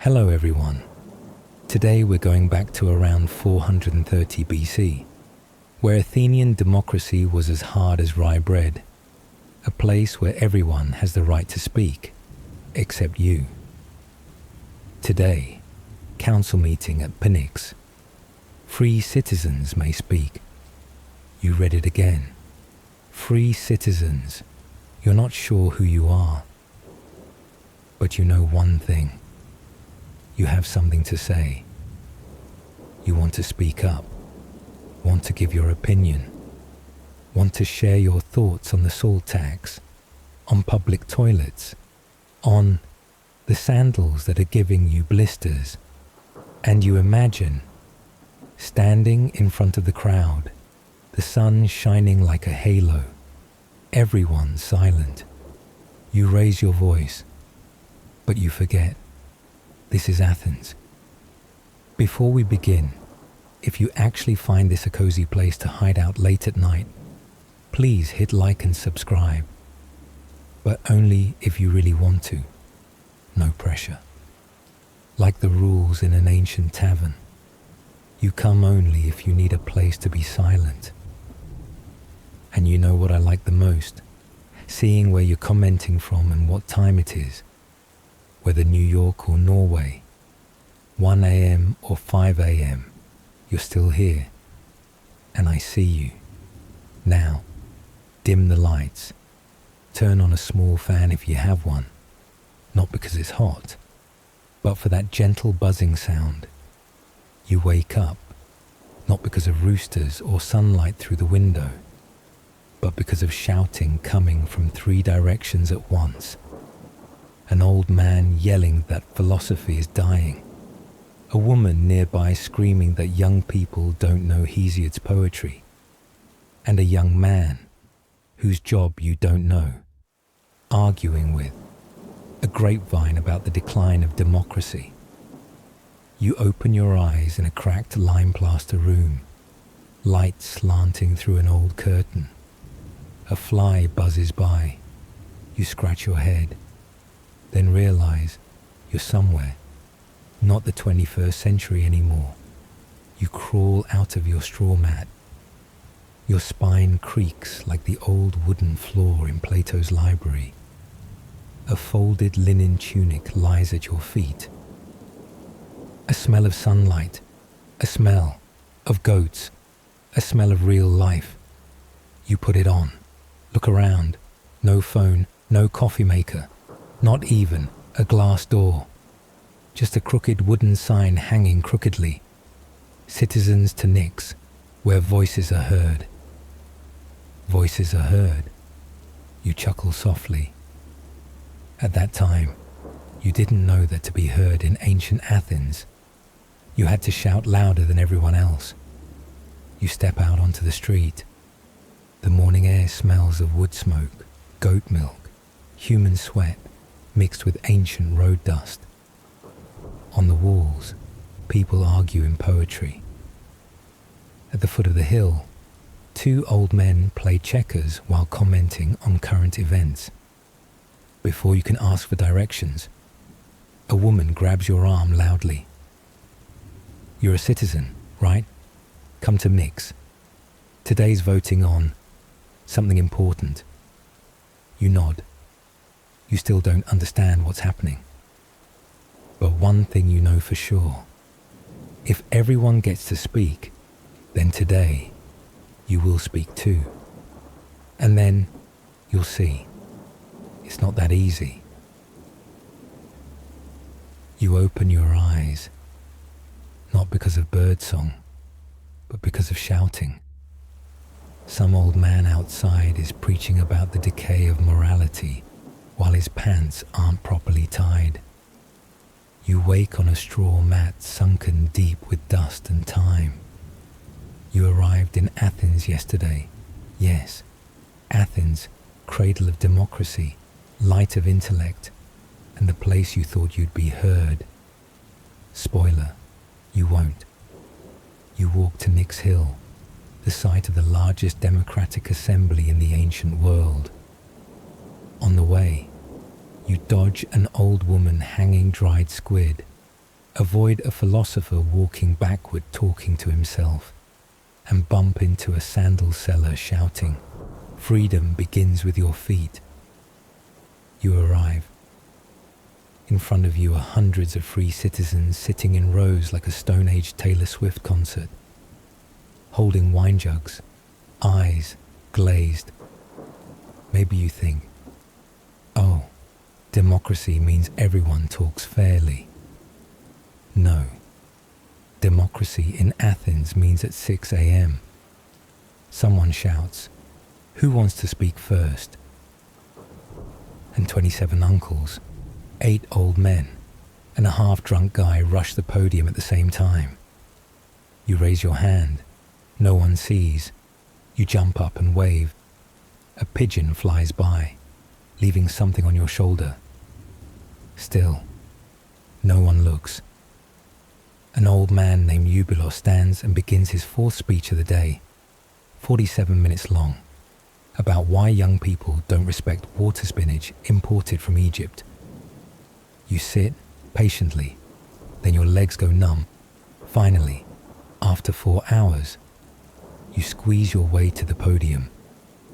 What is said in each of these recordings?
Hello everyone. Today we're going back to around 430 BC, where Athenian democracy was as hard as rye bread, a place where everyone has the right to speak, except you. Today, council meeting at Pnyx. Free citizens may speak. You read it again. Free citizens. You're not sure who you are. But you know one thing. You have something to say. You want to speak up. Want to give your opinion. Want to share your thoughts on the salt tax, on public toilets, on the sandals that are giving you blisters. And you imagine standing in front of the crowd, the sun shining like a halo, everyone silent. You raise your voice, but you forget. This is Athens. Before we begin, if you actually find this a cozy place to hide out late at night, please hit like and subscribe. But only if you really want to. No pressure. Like the rules in an ancient tavern. You come only if you need a place to be silent. And you know what I like the most? Seeing where you're commenting from and what time it is. Whether New York or Norway, 1 a.m. or 5 a.m., you're still here. And I see you. Now, dim the lights. Turn on a small fan if you have one. Not because it's hot, but for that gentle buzzing sound. You wake up, not because of roosters or sunlight through the window, but because of shouting coming from 3 directions at once. An old man yelling that philosophy is dying. A woman nearby screaming that young people don't know Hesiod's poetry. And a young man, whose job you don't know, arguing with. A grapevine about the decline of democracy. You open your eyes in a cracked lime plaster room, light slanting through an old curtain. A fly buzzes by. You scratch your head. Then realize you're somewhere, not the 21st century anymore. You crawl out of your straw mat. Your spine creaks like the old wooden floor in Plato's library. A folded linen tunic lies at your feet. A smell of sunlight, a smell of goats, a smell of real life. You put it on. Look around. No phone, no coffee maker. Not even a glass door. Just a crooked wooden sign hanging crookedly. Citizens to Pnyx, where voices are heard. Voices are heard. You chuckle softly. At that time, you didn't know that to be heard in ancient Athens, you had to shout louder than everyone else. You step out onto the street. The morning air smells of wood smoke, goat milk, human sweat, mixed with ancient road dust. On the walls, people argue in poetry. At the foot of the hill, 2 old men play checkers while commenting on current events. Before you can ask for directions, a woman grabs your arm loudly. You're a citizen, right? Come to Pnyx. Today's voting on something important. You nod. You still don't understand what's happening. But one thing you know for sure. If everyone gets to speak, then today you will speak too. And then you'll see. It's not that easy. You open your eyes, not because of birdsong, but because of shouting. Some old man outside is preaching about the decay of morality while his pants aren't properly tied. You wake on a straw mat sunken deep with dust and time. You arrived in Athens yesterday. Yes, Athens, cradle of democracy, light of intellect, and the place you thought you'd be heard. Spoiler, you won't. You walk to Pnyx Hill, the site of the largest democratic assembly in the ancient world. On the way, you dodge an old woman hanging dried squid, Avoid a philosopher walking backward talking to himself, and bump into a sandal seller shouting, "Freedom begins with your feet." You arrive. In front of you are hundreds of free citizens sitting in rows like a Stone Age Taylor Swift concert, holding wine jugs, eyes glazed. Maybe you think, oh, democracy means everyone talks fairly. No. Democracy in Athens means at 6 a.m. someone shouts, "Who wants to speak first?" And 27 uncles, 8 old men, and a half-drunk guy rush the podium at the same time. You raise your hand. No one sees. You jump up and wave. A pigeon flies by, leaving something on your shoulder. Still, no one looks. An old man named Eubulos stands and begins his 4th speech of the day, 47 minutes long, about why young people don't respect water spinach imported from Egypt. You sit patiently, then your legs go numb. Finally, after 4 hours, you squeeze your way to the podium,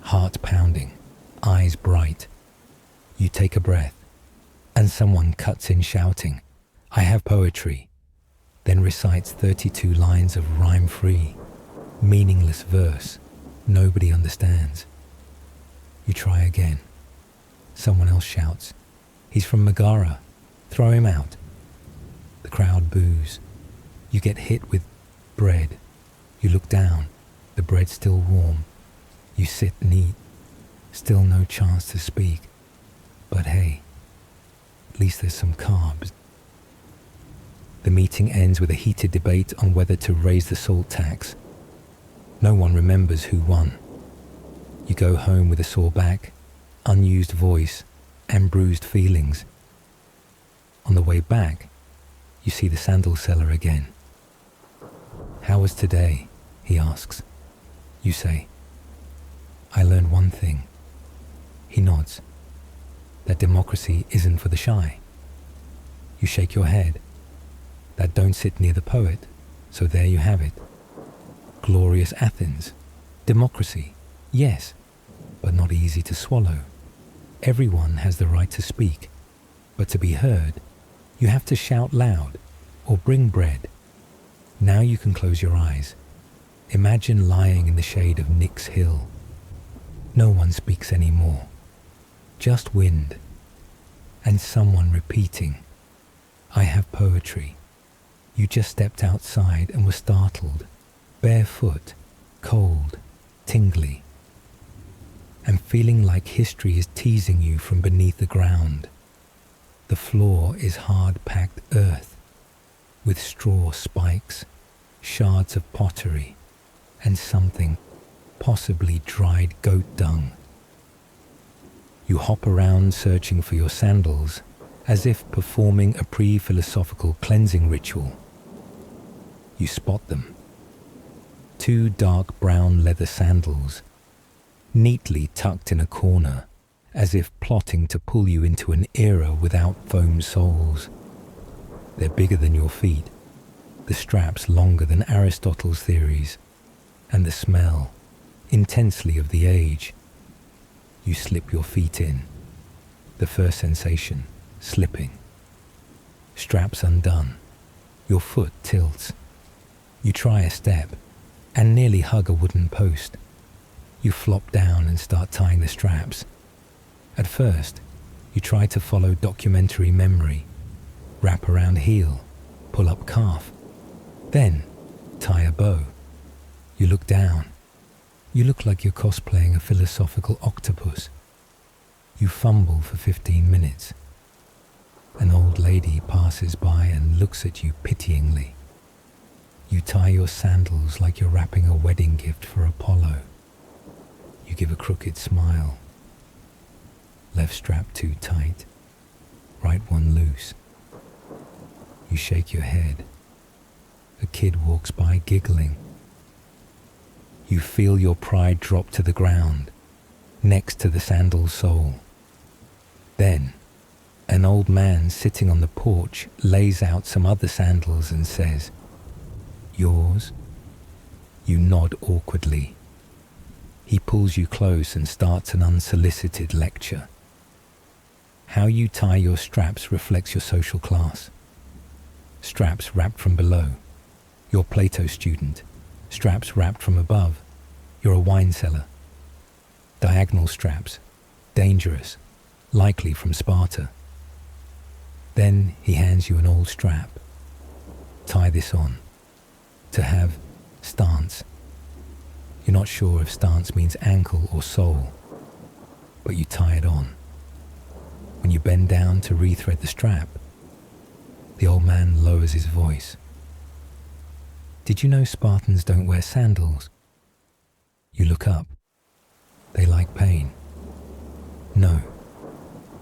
heart pounding, eyes bright. You take a breath, and someone cuts in shouting, "I have poetry," then recites 32 lines of rhyme-free, meaningless verse nobody understands. You try again. Someone else shouts, "He's from Megara. Throw him out." The crowd boos. You get hit with bread. You look down. The bread's still warm. You sit and eat. Still no chance to speak. But hey, at least there's some carbs. The meeting ends with a heated debate on whether to raise the salt tax. No one remembers who won. You go home with a sore back, unused voice, and bruised feelings. On the way back, you see the sandal seller again. "How was today?" he asks. You say, "I learned one thing." He nods. "That democracy isn't for the shy." You shake your head. "That don't sit near the poet, so there you have it. Glorious Athens. Democracy, yes, but not easy to swallow. Everyone has the right to speak, but to be heard, you have to shout loud or bring bread. Now you can close your eyes. Imagine lying in the shade of Nix Hill. No one speaks anymore. Just wind, and someone repeating, "I have poetry." You just stepped outside and were startled, barefoot, cold, tingly, and feeling like history is teasing you from beneath the ground. The floor is hard-packed earth, with straw spikes, shards of pottery, and something, possibly dried goat dung. You hop around searching for your sandals, as if performing a pre-philosophical cleansing ritual. You spot them. 2 dark brown leather sandals, neatly tucked in a corner, as if plotting to pull you into an era without foam soles. They're bigger than your feet, the straps longer than Aristotle's theories, and the smell, intensely of the age. You slip your feet in. The first sensation, slipping. Straps undone. Your foot tilts. You try a step, and nearly hug a wooden post. You flop down and start tying the straps. At first, you try to follow documentary memory. Wrap around heel, pull up calf. Then, tie a bow. You look down. You look like you're cosplaying a philosophical octopus. You fumble for 15 minutes. An old lady passes by and looks at you pityingly. You tie your sandals like you're wrapping a wedding gift for Apollo. You give a crooked smile. Left strap too tight, right one loose. You shake your head. A kid walks by giggling. You feel your pride drop to the ground, next to the sandal sole. Then, An old man sitting on the porch lays out some other sandals and says, "Yours?" You nod awkwardly. He pulls you close and starts an unsolicited lecture. How you tie your straps reflects your social class. Straps wrapped from below, you're Plato student. Straps wrapped from above, you're a wine cellar. Diagonal straps, dangerous, likely from Sparta. Then he hands you an old strap. Tie this on. To have stance. You're not sure if stance means ankle or sole, but you tie it on. When you bend down to rethread the strap, the old man lowers his voice. "Did you know Spartans don't wear sandals?" You look up. They like pain. No,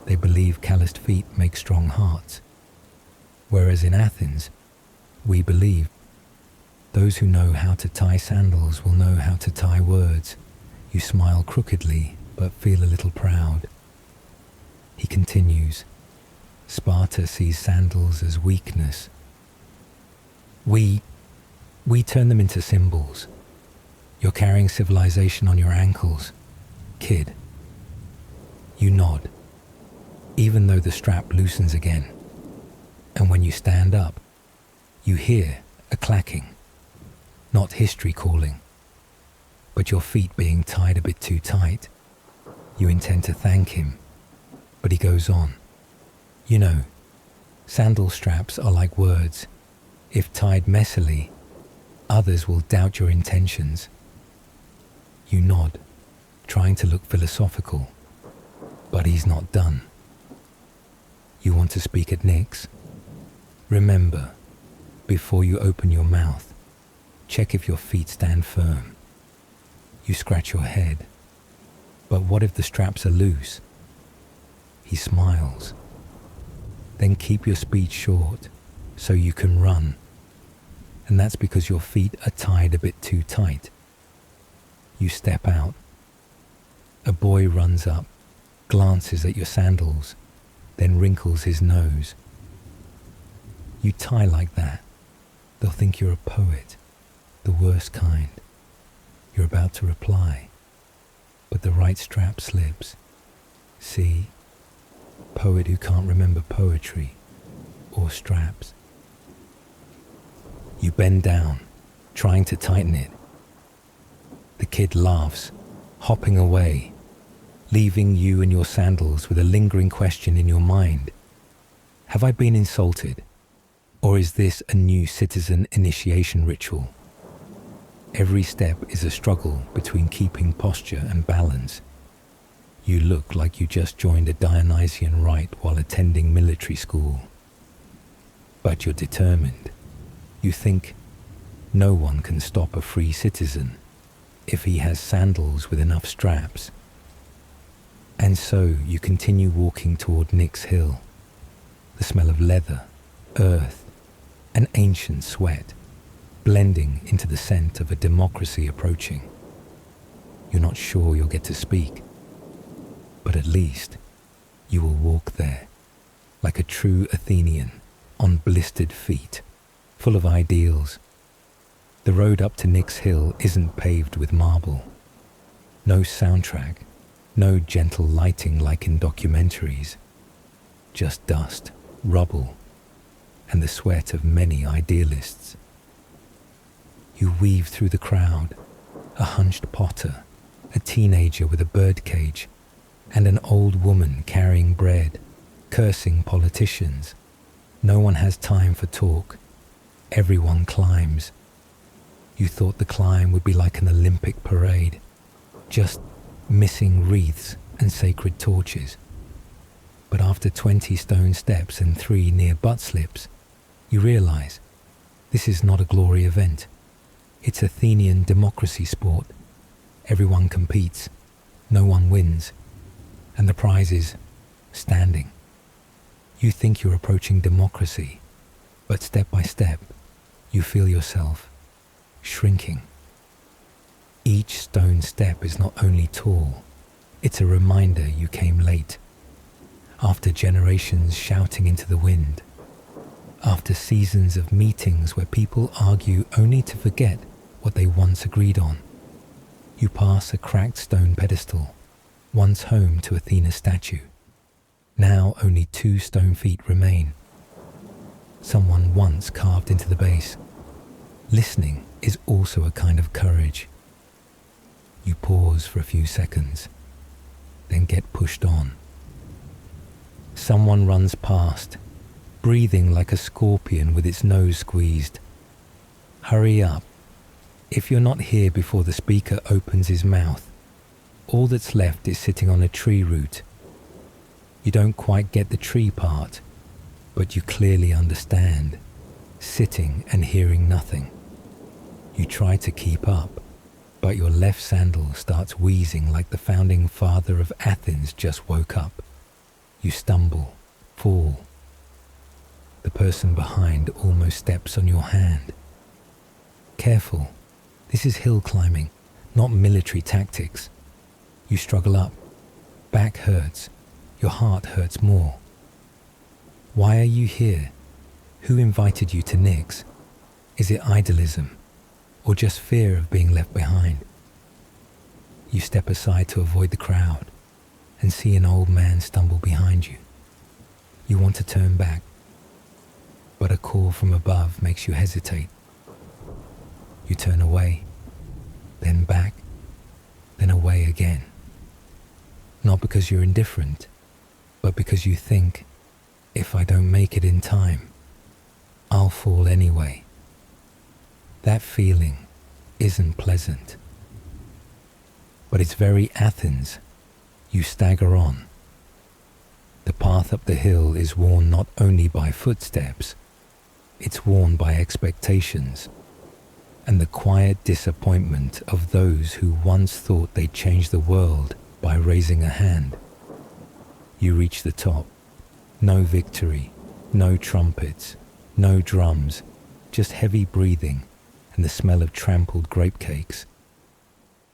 they believe calloused feet make strong hearts. Whereas in Athens, we believe those who know how to tie sandals will know how to tie words. You smile crookedly, but feel a little proud. He continues, "Sparta sees sandals as weakness. We turn them into symbols. You're carrying civilization on your ankles, kid." You nod, even though the strap loosens again. And when you stand up, you hear a clacking. Not history calling, but your feet being tied a bit too tight. You intend to thank him, but he goes on. "You know, sandal straps are like words. If tied messily, others will doubt your intentions." You nod, trying to look philosophical, but he's not done. "You want to speak at Nick's? Remember, before you open your mouth, check if your feet stand firm." You scratch your head. "But what if the straps are loose?" He smiles. "Then keep your speech short, so you can run. And that's because your feet are tied a bit too tight." You step out. A boy runs up, glances at your sandals, then wrinkles his nose. "You tie like that, they'll think you're a poet. The worst kind." You're about to reply, but the right strap slips. "See? Poet who can't remember poetry or straps." You bend down, trying to tighten it. The kid laughs, hopping away, leaving you and your sandals with a lingering question in your mind. Have I been insulted? Or is this a new citizen initiation ritual? Every step is a struggle between keeping posture and balance. You look like you just joined a Dionysian rite while attending military school. But you're determined. You think no one can stop a free citizen if he has sandals with enough straps. And so you continue walking toward Nick's Hill. The smell of leather, earth, and ancient sweat blending into the scent of a democracy approaching. You're not sure you'll get to speak, but at least you will walk there like a true Athenian on blistered feet, full of ideals. The road up to Nick's Hill isn't paved with marble. No soundtrack, no gentle lighting like in documentaries. Just dust, rubble, and the sweat of many idealists. You weave through the crowd, a hunched potter, a teenager with a birdcage, and an old woman carrying bread, cursing politicians. No one has time for talk. Everyone climbs. You thought the climb would be like an Olympic parade, just missing wreaths and sacred torches. But after 20 stone steps and 3 near butt slips, you realize this is not a glory event. It's Athenian democracy sport. Everyone competes, no one wins, and the prize is standing. You think you're approaching democracy, but step by step, you feel yourself shrinking. Each stone step is not only tall, it's a reminder you came late. After generations shouting into the wind, after seasons of meetings where people argue only to forget what they once agreed on, you pass a cracked stone pedestal, once home to Athena's statue. Now only 2 stone feet remain. Someone once carved into the base. Listening is also a kind of courage. You pause for a few seconds, then get pushed on. Someone runs past, breathing like a scorpion with its nose squeezed. Hurry up. If you're not here before the speaker opens his mouth, all that's left is sitting on a tree root. You don't quite get the tree part, but you clearly understand, sitting and hearing nothing. You try to keep up, but your left sandal starts wheezing like the founding father of Athens just woke up. You stumble, fall. The person behind almost steps on your hand. Careful, this is hill climbing, not military tactics. You struggle up. Back hurts. Your heart hurts more. Why are you here? Who invited you to Nyx? Is it idealism, or just fear of being left behind? You step aside to avoid the crowd and see an old man stumble behind you. You want to turn back, but a call from above makes you hesitate. You turn away, then back, then away again. Not because you're indifferent, but because you think, if I don't make it in time, I'll fall anyway. That feeling isn't pleasant. But it's very Athens. You stagger on. The path up the hill is worn not only by footsteps, it's worn by expectations and the quiet disappointment of those who once thought they'd change the world by raising a hand. You reach the top. No victory, no trumpets, no drums, just heavy breathing and the smell of trampled grape cakes.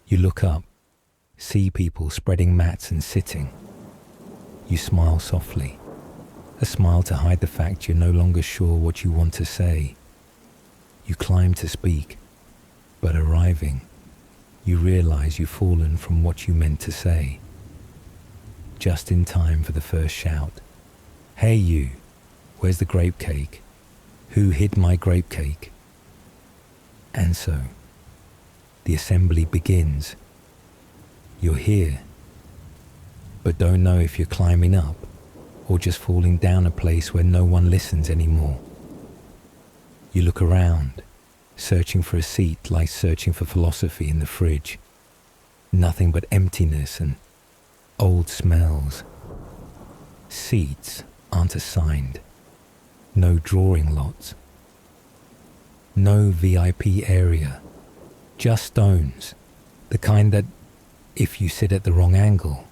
You look up, see people spreading mats and sitting. You smile softly, a smile to hide the fact you're no longer sure what you want to say. You climb to speak, but arriving, you realize you've fallen from what you meant to say. Just in time for the first shout. Hey you, where's the grape cake? Who hid my grape cake? And so, the assembly begins. You're here, but don't know if you're climbing up or just falling down a place where no one listens anymore. You look around, searching for a seat like searching for philosophy in the fridge. Nothing but emptiness and old smells. Seats aren't assigned. No drawing lots. No VIP area. Just stones. The kind that, if you sit at the wrong angle,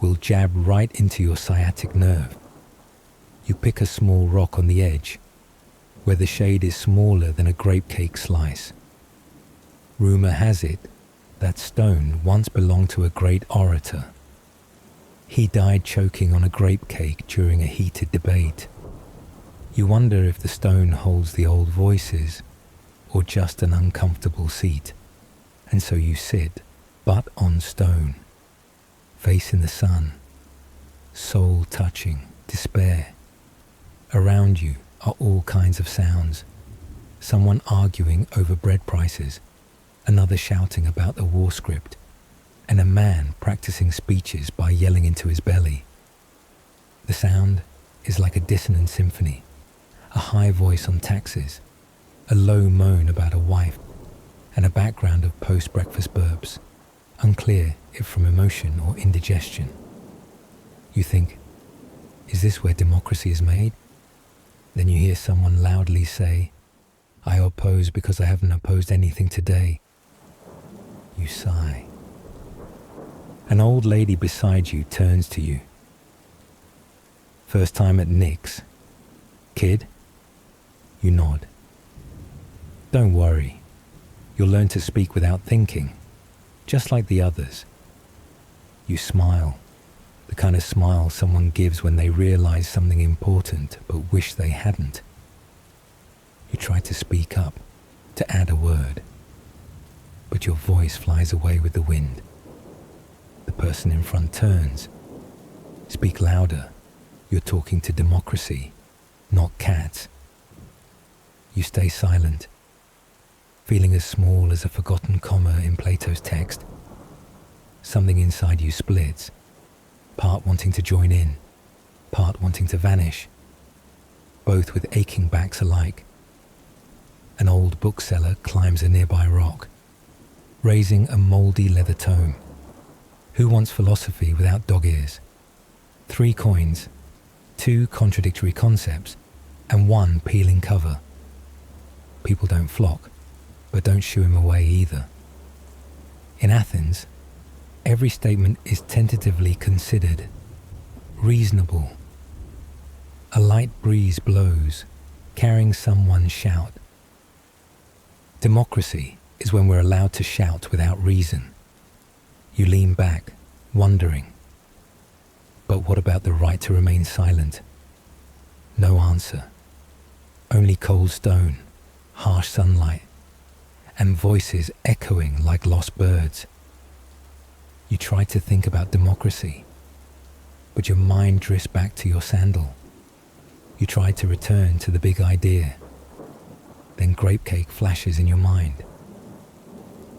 will jab right into your sciatic nerve. You pick a small rock on the edge, where the shade is smaller than a grape cake slice. Rumor has it that stone once belonged to a great orator. He died choking on a grape cake during a heated debate. You wonder if the stone holds the old voices or just an uncomfortable seat, and so you sit, butt on stone, facing the sun, soul touching, despair. Around you are all kinds of sounds. Someone arguing over bread prices, another shouting about the war script, and a man practicing speeches by yelling into his belly. The sound is like a dissonant symphony, a high voice on taxes, a low moan about a wife, and a background of post-breakfast burps, unclear if from emotion or indigestion. You think, is this where democracy is made? Then you hear someone loudly say, I oppose because I haven't opposed anything today. You sigh. An old lady beside you turns to you. First time at Nyx. Kid? You nod. Don't worry. You'll learn to speak without thinking, just like the others. You smile. The The kind of smile someone gives when they realize something important but wish they hadn't. You try to speak up, to add a word, but your voice flies away with the wind. The person in front turns. Speak louder. You're talking to democracy, not cats. You stay silent, feeling as small as a forgotten comma in Plato's text. Something inside you splits, part wanting to join in, part wanting to vanish, both with aching backs alike. An old bookseller climbs a nearby rock, raising a mouldy leather tome. Who wants philosophy without dog ears? 3 coins, 2 contradictory concepts, and 1 peeling cover. People don't flock, but don't shoo him away either. In Athens, every statement is tentatively considered, reasonable. A light breeze blows, carrying someone's shout. Democracy is when we're allowed to shout without reason. You lean back, wondering. But what about the right to remain silent? No answer. Only cold stone, harsh sunlight, and voices echoing like lost birds. You try to think about democracy, but your mind drifts back to your sandal. You try to return to the big idea. Then grape cake flashes in your mind.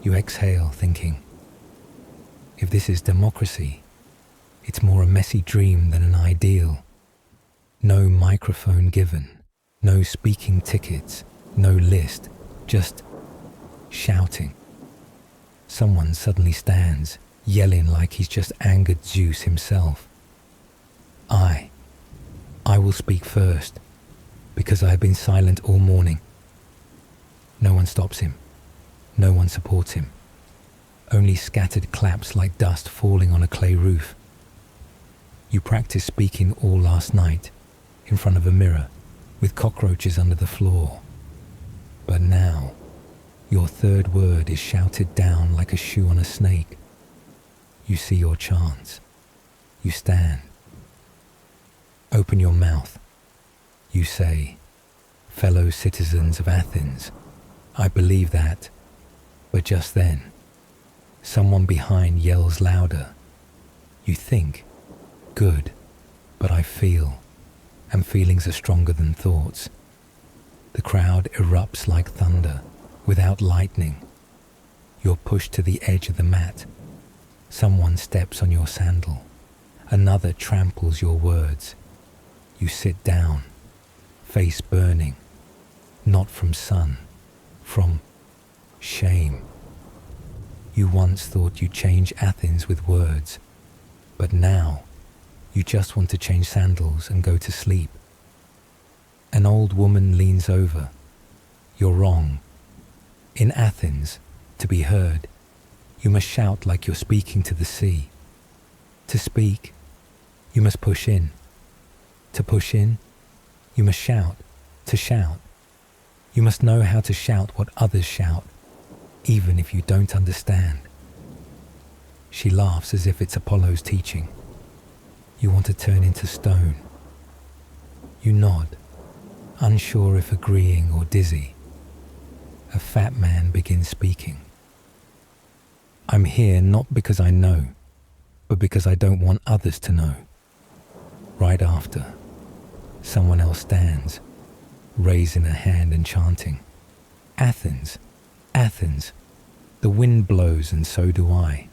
You exhale, thinking, if this is democracy, it's more a messy dream than an ideal. No microphone given, no speaking tickets, no list, just shouting. Someone suddenly stands, yelling like he's just angered Zeus himself. I will speak first, because I have been silent all morning. No one stops him. No one supports him. Only scattered claps like dust falling on a clay roof. You practiced speaking all last night, in front of a mirror, with cockroaches under the floor. But now, your third word is shouted down like a shoe on a snake. You see your chance. You stand. Open your mouth. You say, fellow citizens of Athens, I believe that. But just then, someone behind yells louder. You think, good, but I feel, and feelings are stronger than thoughts. The crowd erupts like thunder, without lightning. You're pushed to the edge of the mat. Someone steps on your sandal. Another tramples your words. You sit down, face burning, not from sun, from shame. You once thought you'd change Athens with words, but now you just want to change sandals and go to sleep. An old woman leans over. You're wrong. In Athens, to be heard, you must shout like you're speaking to the sea. To speak, you must push in. To push in, you must shout. To shout, you must know how to shout what others shout, even if you don't understand. She laughs as if it's Apollo's teaching. You want to turn into stone. You nod, unsure if agreeing or dizzy. A fat man begins speaking. I'm here not because I know, but because I don't want others to know. Right after, someone else stands, raising a hand and chanting, Athens, Athens, the wind blows and so do I.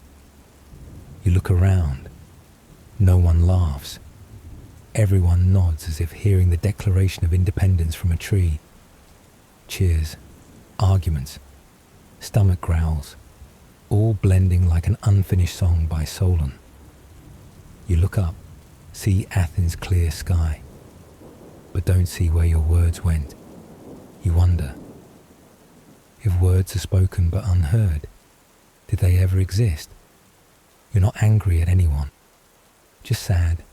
You look around. No one laughs. Everyone nods as if hearing the Declaration of Independence from a tree. Cheers, arguments, stomach growls, all blending like an unfinished song by Solon. You look up, see Athens' clear sky, but don't see where your words went. You wonder, if words are spoken but unheard, did they ever exist? You're not angry at anyone, just sad.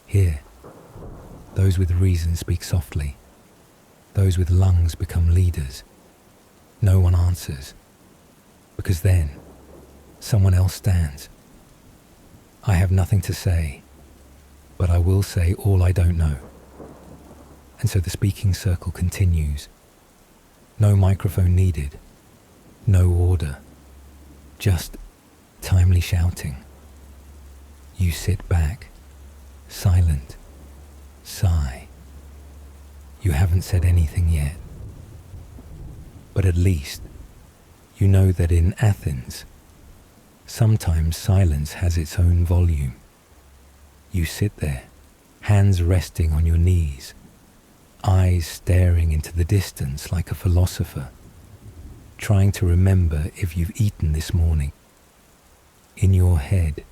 Here, those with reason speak softly. Those with lungs become leaders. No one answers, because then someone else stands. I have nothing to say, but I will say all I don't know. And so the speaking circle continues. No microphone needed, no order, just timely shouting. You sit back, silent, sigh. You haven't said anything yet. But at least you know that in Athens, sometimes silence has its own volume. You sit there, hands resting on your knees, eyes staring into the distance like a philosopher, trying to remember if you've eaten this morning. In your head,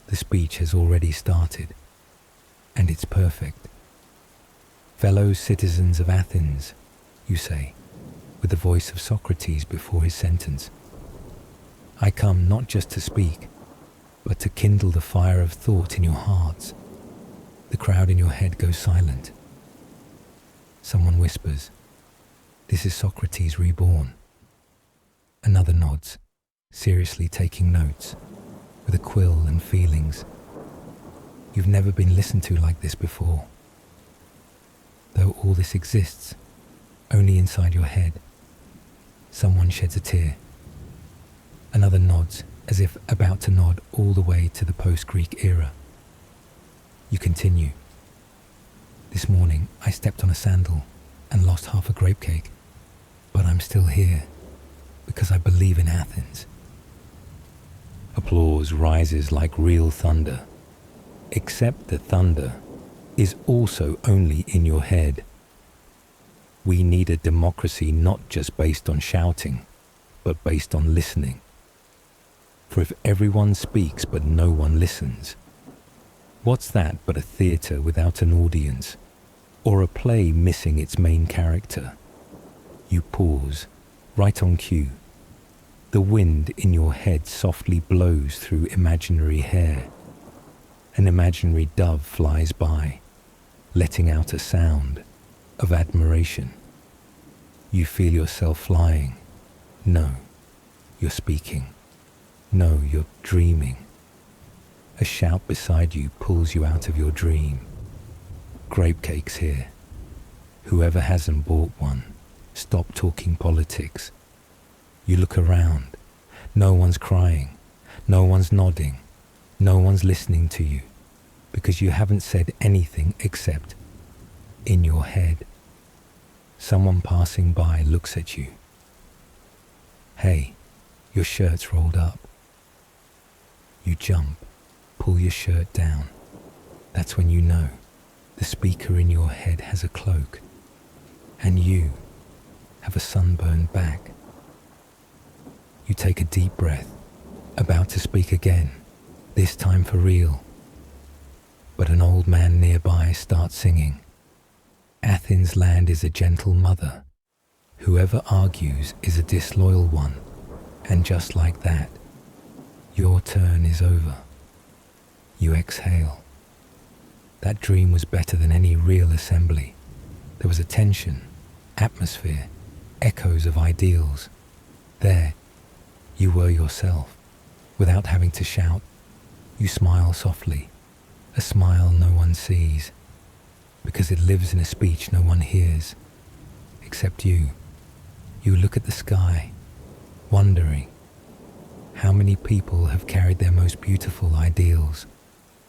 the speech has already started, and it's perfect. Fellow citizens of Athens, you say, with the voice of Socrates before his sentence. I come not just to speak, but to kindle the fire of thought in your hearts. The crowd in your head goes silent. Someone whispers, "This is Socrates reborn." Another nods, seriously taking notes, with a quill and feelings. You've never been listened to like this before. Though all this exists, only inside your head. Someone sheds a tear. Another nods, as if about to nod all the way to the post-Greek era. You continue. This morning I stepped on a sandal and lost half a grape cake, but I'm still here because I believe in Athens. Applause rises like real thunder, except the thunder is also only in your head. We need a democracy not just based on shouting, but based on listening. For if everyone speaks but no one listens, what's that but a theatre without an audience, or a play missing its main character? You pause, right on cue. The wind in your head softly blows through imaginary hair. An imaginary dove flies by, letting out a sound of admiration. You feel yourself flying. No, you're speaking. No, you're dreaming. A shout beside you pulls you out of your dream. Grape cake's here. Whoever hasn't bought one, stop talking politics. You look around. No one's crying. No one's nodding. No one's listening to you, because you haven't said anything except in your head. Someone passing by looks at you. Hey, your shirt's rolled up. You jump, pull your shirt down. That's when you know the speaker in your head has a cloak, and you have a sunburned back. You take a deep breath, about to speak again, this time for real. But an old man nearby starts singing. Athens' land is a gentle mother. Whoever argues is a disloyal one. And just like that, your turn is over. You exhale. That dream was better than any real assembly. There was a tension, atmosphere, echoes of ideals. There, you were yourself, without having to shout. You smile softly, a smile no one sees, because it lives in a speech no one hears, except you. You look at the sky, wondering how many people have carried their most beautiful ideals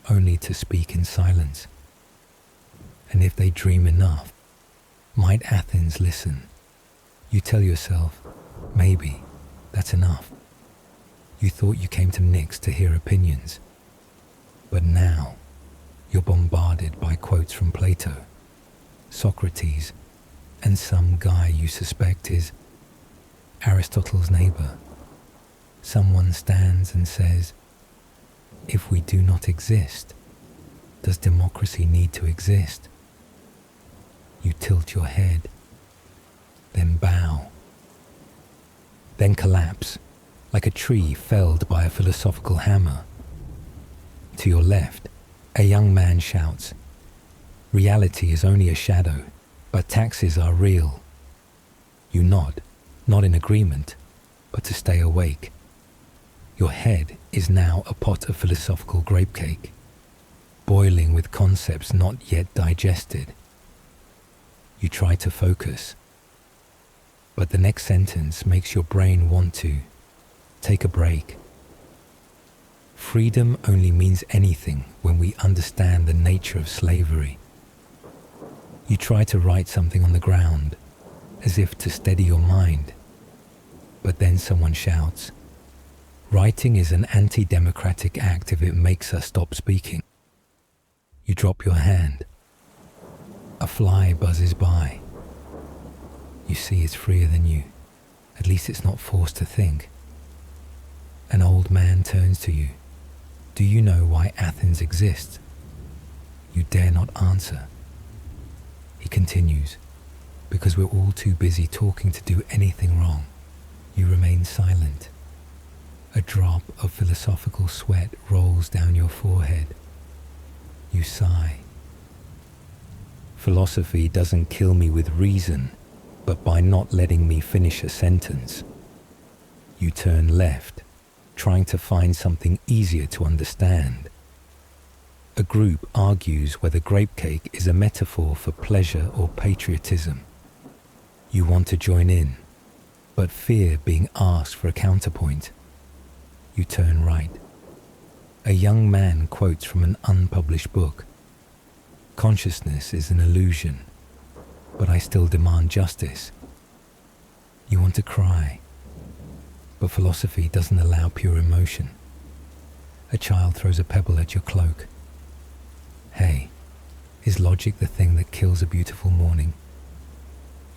only to speak in silence. And if they dream enough, might Athens listen? You tell yourself, maybe that's enough. You thought you came to Nyx to hear opinions, but now you're bombarded by quotes from Plato, Socrates, and some guy you suspect is Aristotle's neighbor. Someone stands and says, if we do not exist, does democracy need to exist? You tilt your head, then bow, then collapse like a tree felled by a philosophical hammer. To your left, a young man shouts, reality is only a shadow, but taxes are real. You nod, not in agreement, but to stay awake. Your head is now a pot of philosophical grape cake. boiling with concepts not yet digested. You try to focus, but the next sentence makes your brain want to take a break. Freedom only means anything when we understand the nature of slavery. You try to write something on the ground, as if to steady your mind, but then someone shouts, "Writing is an anti-democratic act if it makes us stop speaking." You drop your hand. A fly buzzes by. You see it's freer than you. At least it's not forced to think. An old man turns to you. "Do you know why Athens exists?" You dare not answer. He continues, "Because we're all too busy talking to do anything wrong." You remain silent. A drop of philosophical sweat rolls down your forehead. You sigh. Philosophy doesn't kill me with reason, but by not letting me finish a sentence. You turn left, trying to find something easier to understand. A group argues whether grape cake is a metaphor for pleasure or patriotism. You want to join in, but fear being asked for a counterpoint. You turn right. A young man quotes from an unpublished book. "Consciousness is an illusion, but I still demand justice." You want to cry, but philosophy doesn't allow pure emotion. A child throws a pebble at your cloak. Hey, is logic the thing that kills a beautiful morning?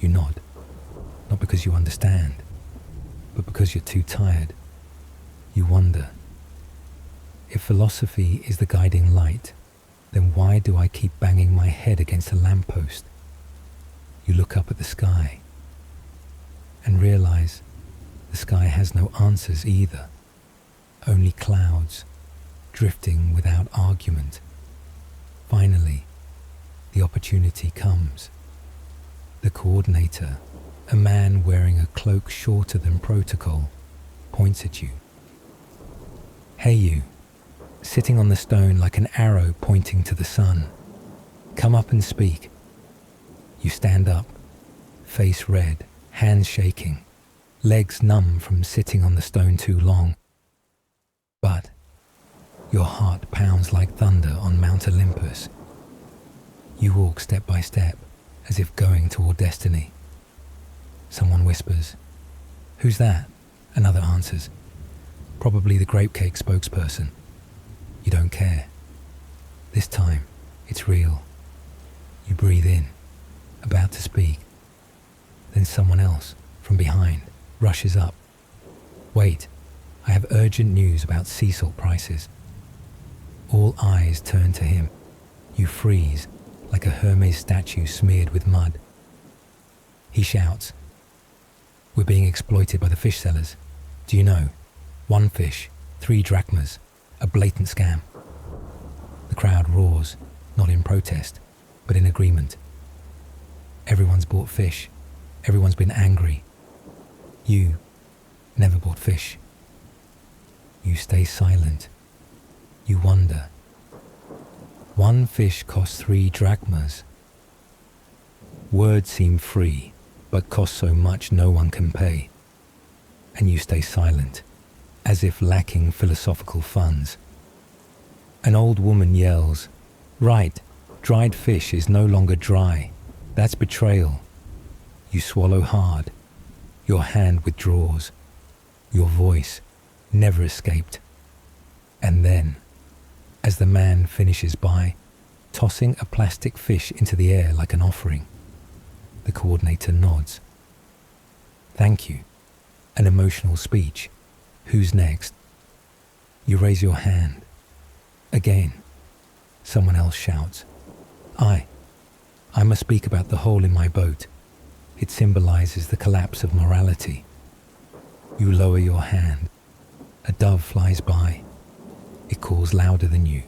You nod, not because you understand, but because you're too tired. You wonder, if philosophy is the guiding light, then why do I keep banging my head against a lamppost? You look up at the sky and realize the sky has no answers either, only clouds drifting without argument. Finally, the opportunity comes. The coordinator, a man wearing a cloak shorter than protocol, points at you. "Hey you, sitting on the stone like an arrow pointing to the sun. Come up and speak." You stand up, face red, hands shaking, legs numb from sitting on the stone too long. But your heart pounds like thunder on Mount Olympus. You walk step by step, as if going toward destiny. Someone whispers, "Who's that?" Another answers, "Probably the grape cake spokesperson." You don't care. This time, it's real. You breathe in, about to speak. Then someone else, from behind, rushes up. "Wait, I have urgent news about sea salt prices." All eyes turn to him. You freeze, like a Hermes statue smeared with mud. He shouts, "We're being exploited by the fish sellers. Do you know? One fish, 3 drachmas. A blatant scam." The crowd roars, not in protest, but in agreement. Everyone's bought fish. Everyone's been angry. You never bought fish. You stay silent. You wonder. One fish costs 3 drachmas. Words seem free, but cost so much no one can pay. And you stay silent, as if lacking philosophical funds. An old woman yells, "Right, dried fish is no longer dry. That's betrayal." You swallow hard. Your hand withdraws. Your voice never escaped. And then, as the man finishes by, tossing a plastic fish into the air like an offering, the coordinator nods. "Thank you." An emotional speech. "Who's next?" You raise your hand. Again, someone else shouts, I must speak about the hole in my boat. It symbolizes the collapse of morality." You lower your hand. A dove flies by. It calls louder than you.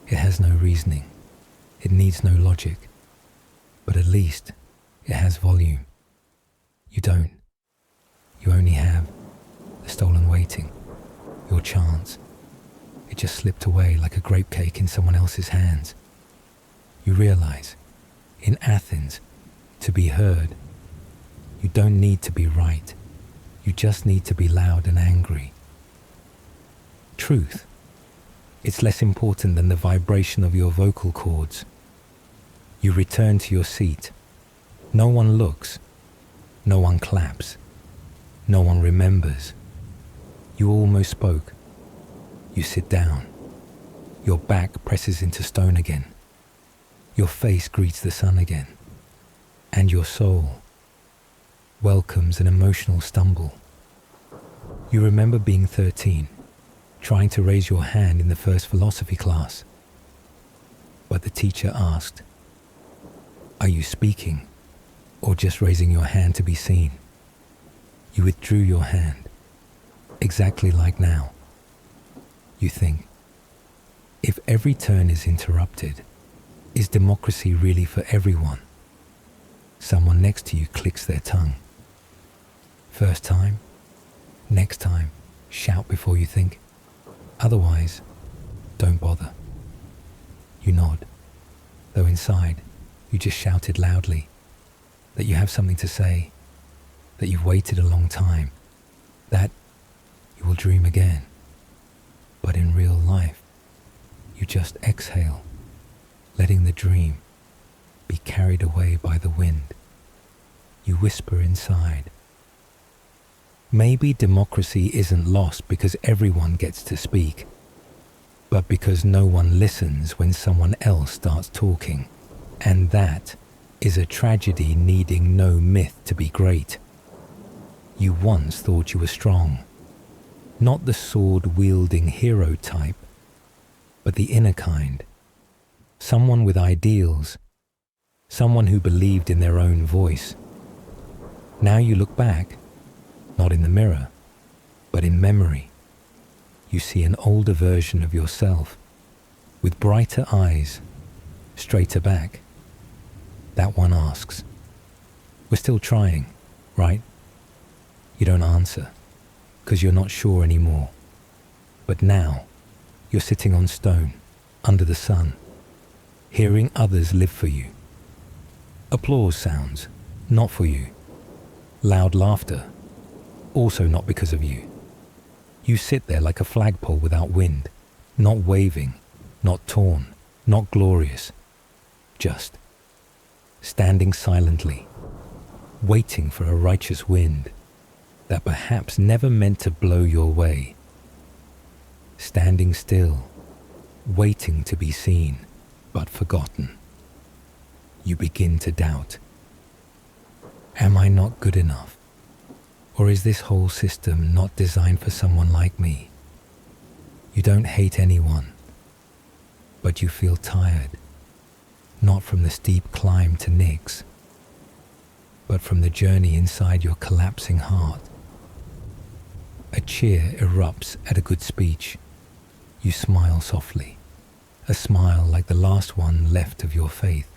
It has no reasoning. It needs no logic. But at least it has volume. You don't. You only have the stolen waiting, your chance. It just slipped away like a grape cake in someone else's hands. You realize, in Athens, to be heard, you don't need to be right. You just need to be loud and angry. Truth, it's less important than the vibration of your vocal cords. You return to your seat. No one looks. No one claps. No one remembers. You almost spoke. You sit down. Your back presses into stone again. Your face greets the sun again. And your soul welcomes an emotional stumble. You remember being 13, trying to raise your hand in the first philosophy class. But the teacher asked, "Are you speaking or just raising your hand to be seen?" You withdrew your hand, exactly like now. You think, if every turn is interrupted, is democracy really for everyone? Someone next to you clicks their tongue. First time, next time, shout before you think. Otherwise, don't bother. You nod, though inside you just shouted loudly that you have something to say, that you've waited a long time, that you will dream again. But in real life, you just exhale, letting the dream be carried away by the wind. You whisper inside, maybe democracy isn't lost because everyone gets to speak, but because no one listens when someone else starts talking. And that is a tragedy needing no myth to be great. You once thought you were strong, not the sword-wielding hero type, but the inner kind. Someone with ideals, someone who believed in their own voice. Now you look back, not in the mirror, but in memory. You see an older version of yourself, with brighter eyes, straighter back. That one asks, "We're still trying, right?" You don't answer, because you're not sure anymore. But now, you're sitting on stone, under the sun, hearing others live for you. Applause sounds, not for you. Loud laughter, also not because of you. You sit there like a flagpole without wind, not waving, not torn, not glorious, just standing silently, waiting for a righteous wind that perhaps never meant to blow your way. Standing still, waiting to be seen, but forgotten. You begin to doubt. Am I not good enough? Or is this whole system not designed for someone like me? You don't hate anyone, but you feel tired, not from the steep climb to Nix, but from the journey inside your collapsing heart. A cheer erupts at a good speech. You smile softly, a smile like the last one left of your faith.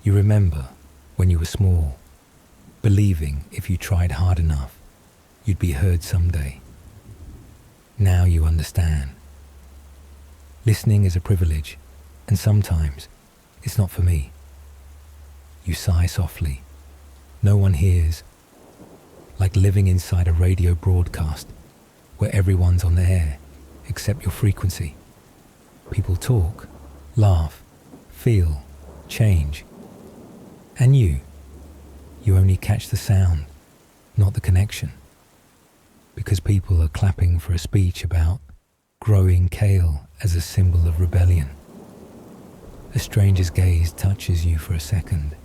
You remember when you were small, believing if you tried hard enough, you'd be heard someday. Now you understand. Listening is a privilege, and sometimes it's not for me. You sigh softly. No one hears, like living inside a radio broadcast where everyone's on the air except your frequency. People talk, laugh, feel, change. And you only catch the sound, not the connection. Because people are clapping for a speech about growing kale as a symbol of rebellion. A stranger's gaze touches you for a second.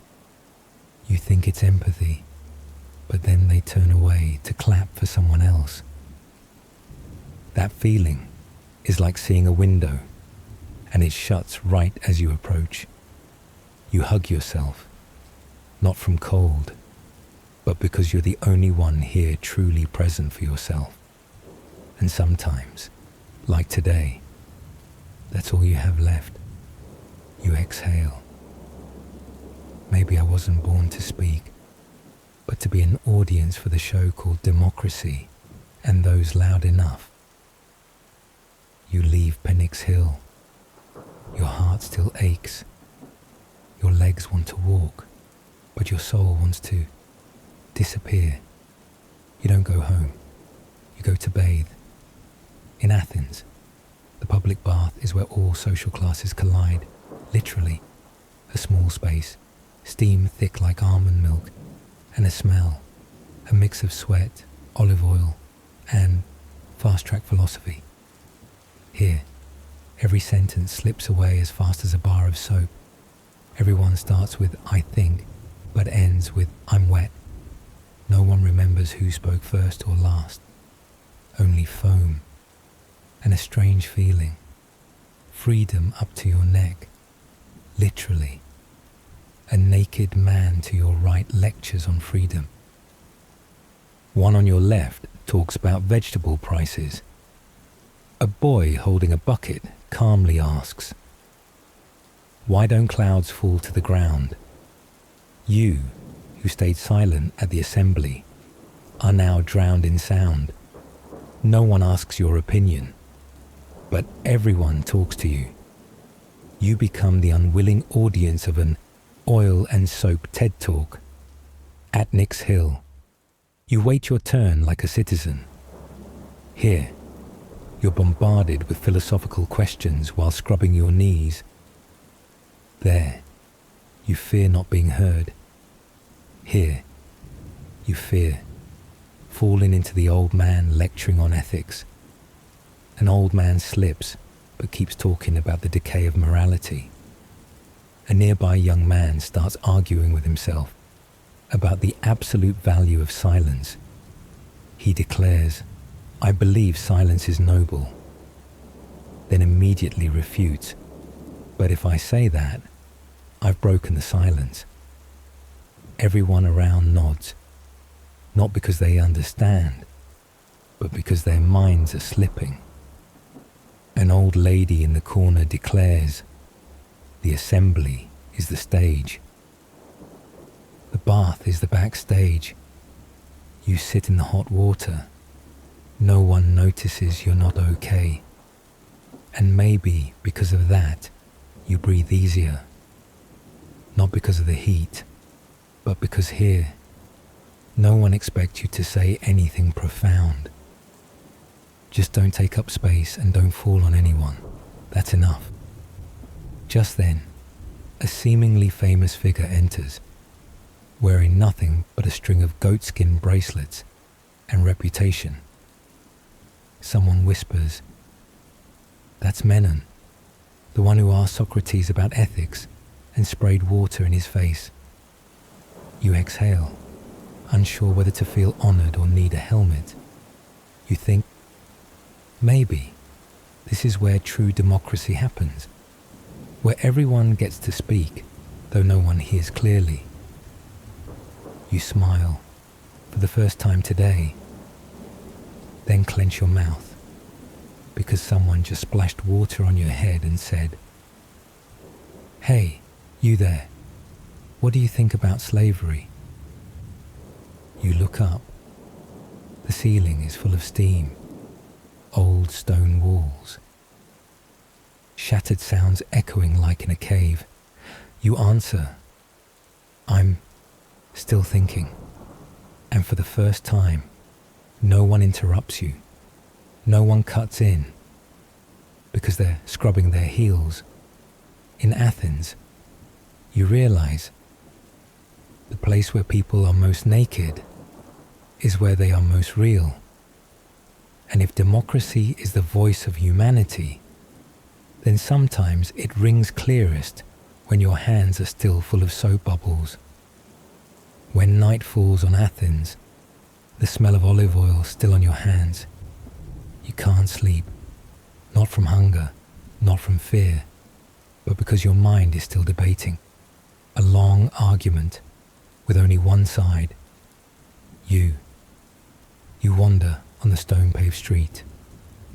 You think it's empathy, but then they turn away to clap for someone else. That feeling is like seeing a window, and it shuts right as you approach. You hug yourself, not from cold, but because you're the only one here truly present for yourself. And sometimes, like today, that's all you have left. You exhale. Maybe I wasn't born to speak, but to be an audience for the show called Democracy, and those loud enough. You leave Phoenix Hill. Your heart still aches. Your legs want to walk, but your soul wants to disappear. You don't go home. You go to bathe. In Athens, the public bath is where all social classes collide, literally. A small space, steam thick like almond milk, and a smell, a mix of sweat, olive oil, and fast-track philosophy. Here, every sentence slips away as fast as a bar of soap. Everyone starts with "I think," but ends with "I'm wet." No one remembers who spoke first or last. Only foam, and a strange feeling. Freedom up to your neck. Literally. A naked man to your right lectures on freedom. One on your left talks about vegetable prices. A boy holding a bucket calmly asks, "Why don't clouds fall to the ground?" You, who stayed silent at the assembly, are now drowned in sound. No one asks your opinion, but everyone talks to you. You become the unwilling audience of an oil and soap TED Talk. At Nix Hill, you wait your turn like a citizen. Here, you're bombarded with philosophical questions while scrubbing your knees. There, you fear not being heard. Here, you fear falling into the old man lecturing on ethics. An old man slips but keeps talking about the decay of morality. A nearby young man starts arguing with himself about the absolute value of silence. He declares, "I believe silence is noble," then immediately refutes, "But if I say that, I've broken the silence." Everyone around nods, not because they understand, but because their minds are slipping. An old lady in the corner declares, "The assembly is the stage. The bath is the backstage. You sit in the hot water. No one notices you're not okay. And maybe because of that, you breathe easier. Not because of the heat, but because here, no one expects you to say anything profound. Just don't take up space and don't fall on anyone. That's enough." Just then, a seemingly famous figure enters, wearing nothing but a string of goatskin bracelets and reputation. Someone whispers, "That's Menon, the one who asked Socrates about ethics and sprayed water in his face." You exhale, unsure whether to feel honored or need a helmet. You think, maybe this is where true democracy happens, where everyone gets to speak, though no one hears clearly. You smile, for the first time today, then clench your mouth, because someone just splashed water on your head and said, "Hey, you there, what do you think about slavery?" You look up. The ceiling is full of steam, old stone walls, shattered sounds echoing like in a cave. You answer, "I'm still thinking." And for the first time, no one interrupts you. No one cuts in, because they're scrubbing their heels. In Athens, you realize the place where people are most naked is where they are most real. And if democracy is the voice of humanity, then sometimes it rings clearest when your hands are still full of soap bubbles. When night falls on Athens, the smell of olive oil still on your hands, you can't sleep, not from hunger, not from fear, but because your mind is still debating. A long argument with only one side. You wander on the stone-paved street,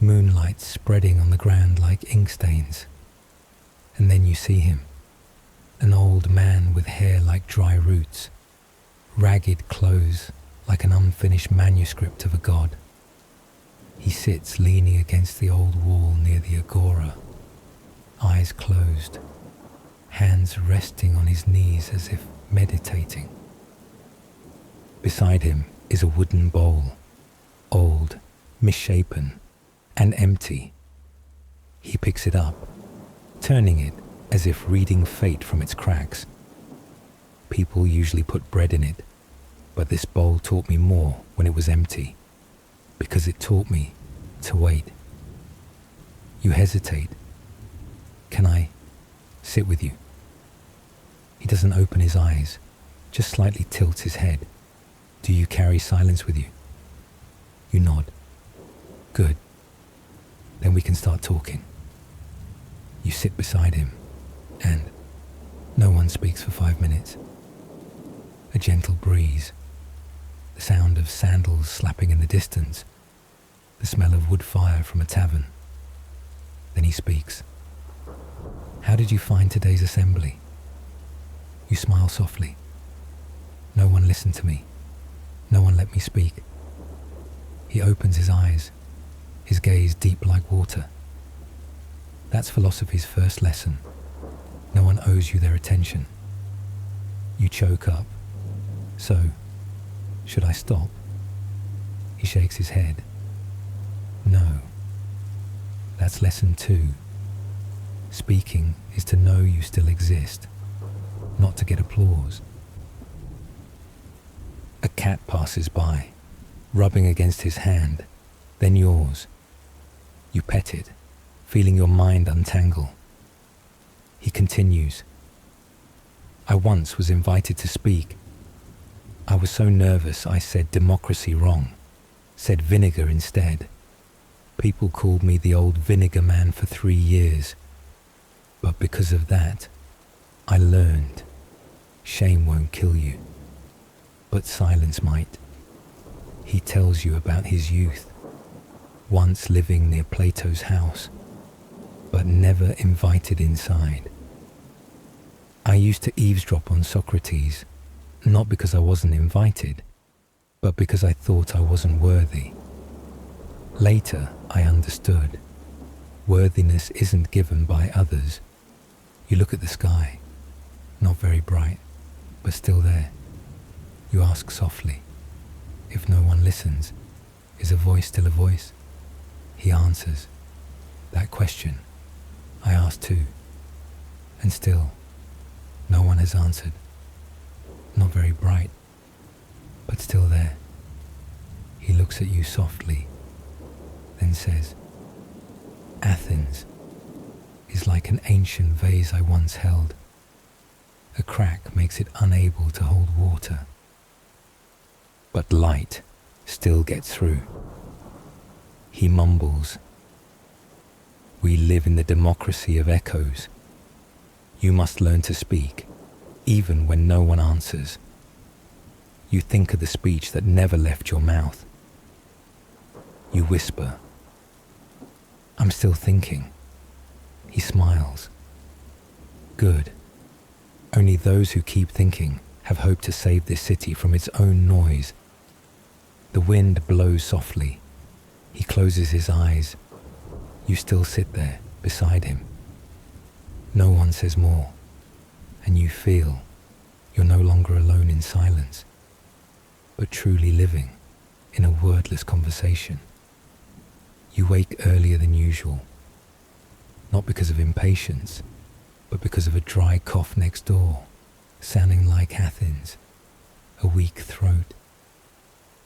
moonlight spreading on the ground like ink stains. And then you see him, an old man with hair like dry roots, ragged clothes like an unfinished manuscript of a god. He sits leaning against the old wall near the agora, eyes closed, hands resting on his knees as if meditating. Beside him is a wooden bowl, old, misshapen, and empty. He picks it up, turning it as if reading fate from its cracks. People usually put bread in it, but this bowl taught me more when it was empty, because it taught me to wait. You hesitate. Can I sit with you? He doesn't open his eyes, just slightly tilts his head. Do you carry silence with you? You nod. Good. Then we can start talking. You sit beside him, and no one speaks for 5 minutes. A gentle breeze, the sound of sandals slapping in the distance, the smell of wood fire from a tavern. Then he speaks. How did you find today's assembly? You smile softly. No one listened to me. No one let me speak. He opens his eyes, his gaze deep like water. That's philosophy's first lesson. No one owes you their attention. You choke up. So, should I stop? He shakes his head. No. That's lesson 2. Speaking is to know you still exist, not to get applause. A cat passes by, rubbing against his hand, then yours. You pet it, feeling your mind untangle. He continues. I once was invited to speak. I was so nervous I said democracy wrong, said vinegar instead. People called me the old vinegar man for 3 years. But because of that, I learned shame won't kill you, but silence might. He tells you about his youth, once living near Plato's house, but never invited inside. I used to eavesdrop on Socrates, not because I wasn't invited, but because I thought I wasn't worthy. Later, I understood. Worthiness isn't given by others. You look at the sky, not very bright, but still there. You ask softly. If no one listens, is a voice still a voice? He answers. That question, I asked too. And still, no one has answered. Not very bright, but still there. He looks at you softly, then says, Athens is like an ancient vase I once held. A crack makes it unable to hold water. But light still gets through. He mumbles, we live in the democracy of echoes. You must learn to speak, even when no one answers. You think of the speech that never left your mouth. You whisper, I'm still thinking. He smiles. Good. Only those who keep thinking have hope to save this city from its own noise. The wind blows softly. He closes his eyes. You still sit there beside him. No one says more, and you feel you're no longer alone in silence, but truly living in a wordless conversation. You wake earlier than usual, not because of impatience, but because of a dry cough next door, sounding like Athens, a weak throat.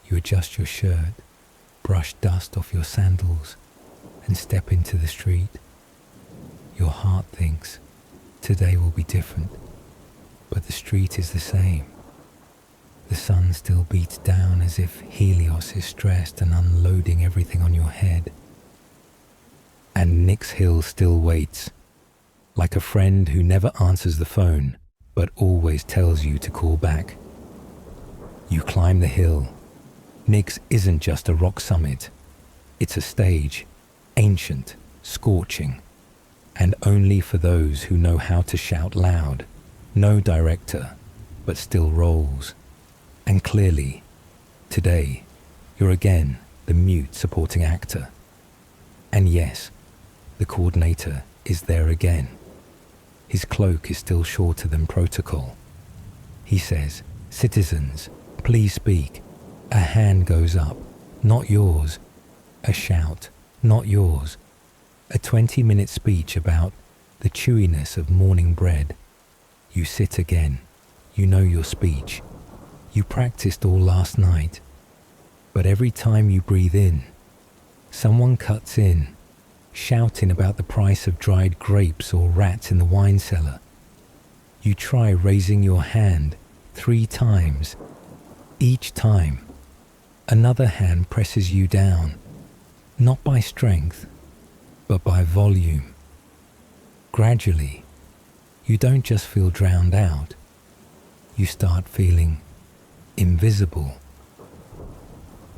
You adjust your shirt, brush dust off your sandals, and step into the street. Your heart thinks, today will be different, but the street is the same. The sun still beats down as if Helios is stressed and unloading everything on your head. And Nix Hill still waits, like a friend who never answers the phone, but always tells you to call back. You climb the hill. Nix isn't just a rock summit. It's a stage, ancient, scorching, and only for those who know how to shout loud. No director, but still rolls. And clearly, today, you're again the mute supporting actor. And yes, the coordinator is there again. His cloak is still shorter than protocol. He says, "Citizens, please speak." A hand goes up, not yours. A shout, not yours. A 20-minute speech about the chewiness of morning bread. You sit again. You know your speech. You practiced all last night. But every time you breathe in, someone cuts in, shouting about the price of dried grapes or rats in the wine cellar. You try raising your hand 3 times. Each time, another hand presses you down, not by strength, but by volume. Gradually, you don't just feel drowned out, you start feeling invisible.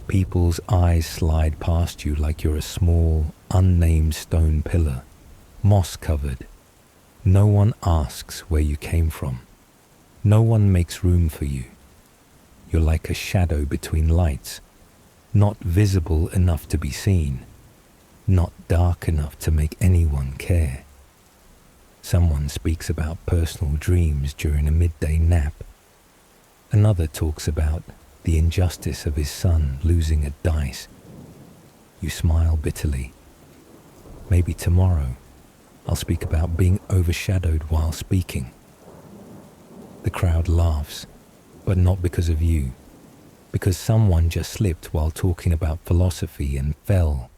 People's eyes slide past you like you're a small, unnamed stone pillar, moss-covered. No one asks where you came from. No one makes room for you. You're like a shadow between lights, not visible enough to be seen, not dark enough to make anyone care. Someone speaks about personal dreams during a midday nap. Another talks about the injustice of his son losing at dice. You smile bitterly. Maybe tomorrow I'll speak about being overshadowed while speaking. The crowd laughs, but not because of you, because someone just slipped while talking about philosophy and fell.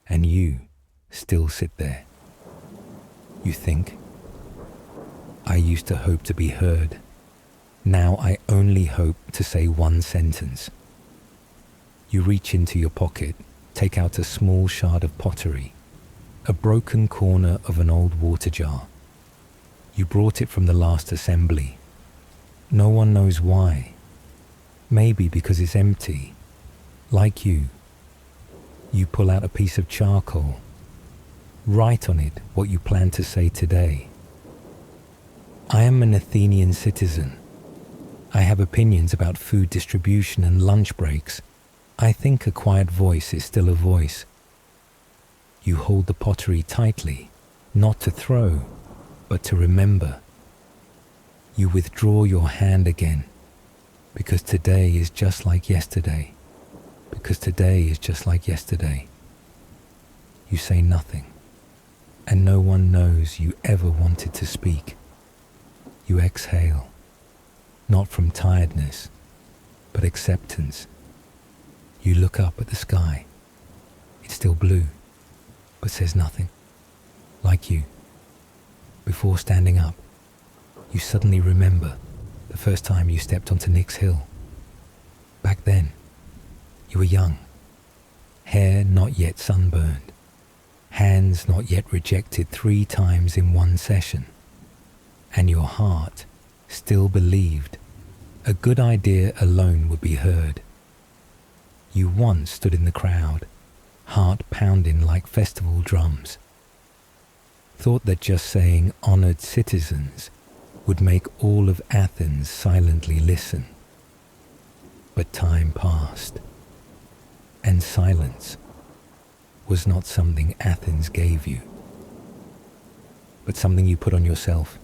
And you still sit there. You think, I used to hope to be heard. Now I only hope to say one sentence. You reach into your pocket, take out a small shard of pottery, a broken corner of an old water jar. You brought it from the last assembly. No one knows why. Maybe because it's empty. Like you. You pull out a piece of charcoal. Write on it what you plan to say today. I am an Athenian citizen. I have opinions about food distribution and lunch breaks. I think a quiet voice is still a voice. You hold the pottery tightly, not to throw, but to remember. You withdraw your hand again, because today is just like yesterday. Because today is just like yesterday. You say nothing, and no one knows you ever wanted to speak. You exhale, not from tiredness, but acceptance. You look up at the sky. It's still blue, but says nothing. Like you. Before standing up, you suddenly remember the first time you stepped onto Nick's Hill. Back then, you were young. Hair not yet sunburned. Hands not yet rejected 3 times in one session. And your heart still believed a good idea alone would be heard. You once stood in the crowd, heart pounding like festival drums. Thought that just saying honored citizens would make all of Athens silently listen. But time passed, and silence was not something Athens gave you, but something you put on yourself.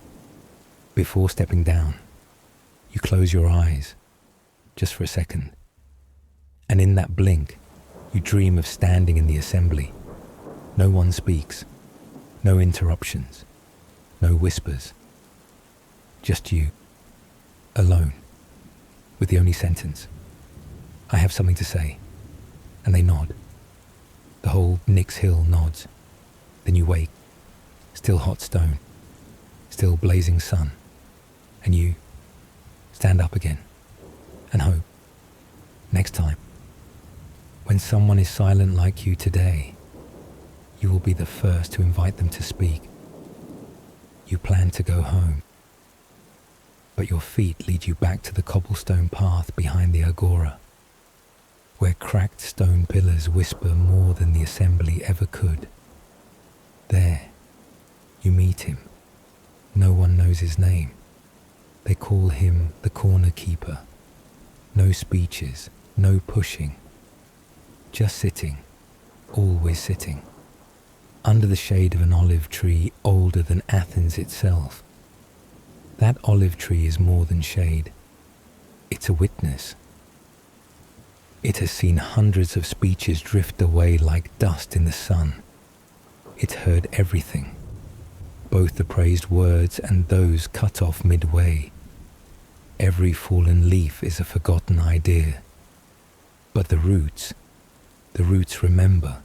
Before stepping down, you close your eyes, just for a second, and in that blink, you dream of standing in the assembly. No one speaks, no interruptions, no whispers. Just you, alone, with the only sentence, I have something to say, and they nod. The whole Nick's Hill nods. Then you wake, still hot stone, still blazing sun, and you stand up again and hope. Next time, when someone is silent like you today, you will be the first to invite them to speak. You plan to go home, but your feet lead you back to the cobblestone path behind the agora, where cracked stone pillars whisper more than the assembly ever could. There, you meet him. No one knows his name. They call him the corner keeper. No speeches, no pushing. just sitting, always sitting, under the shade of an olive tree older than Athens itself. That olive tree is more than shade. It's a witness. It has seen hundreds of speeches drift away like dust in the sun. It heard everything, both the praised words and those cut off midway. Every fallen leaf is a forgotten idea. But the roots remember.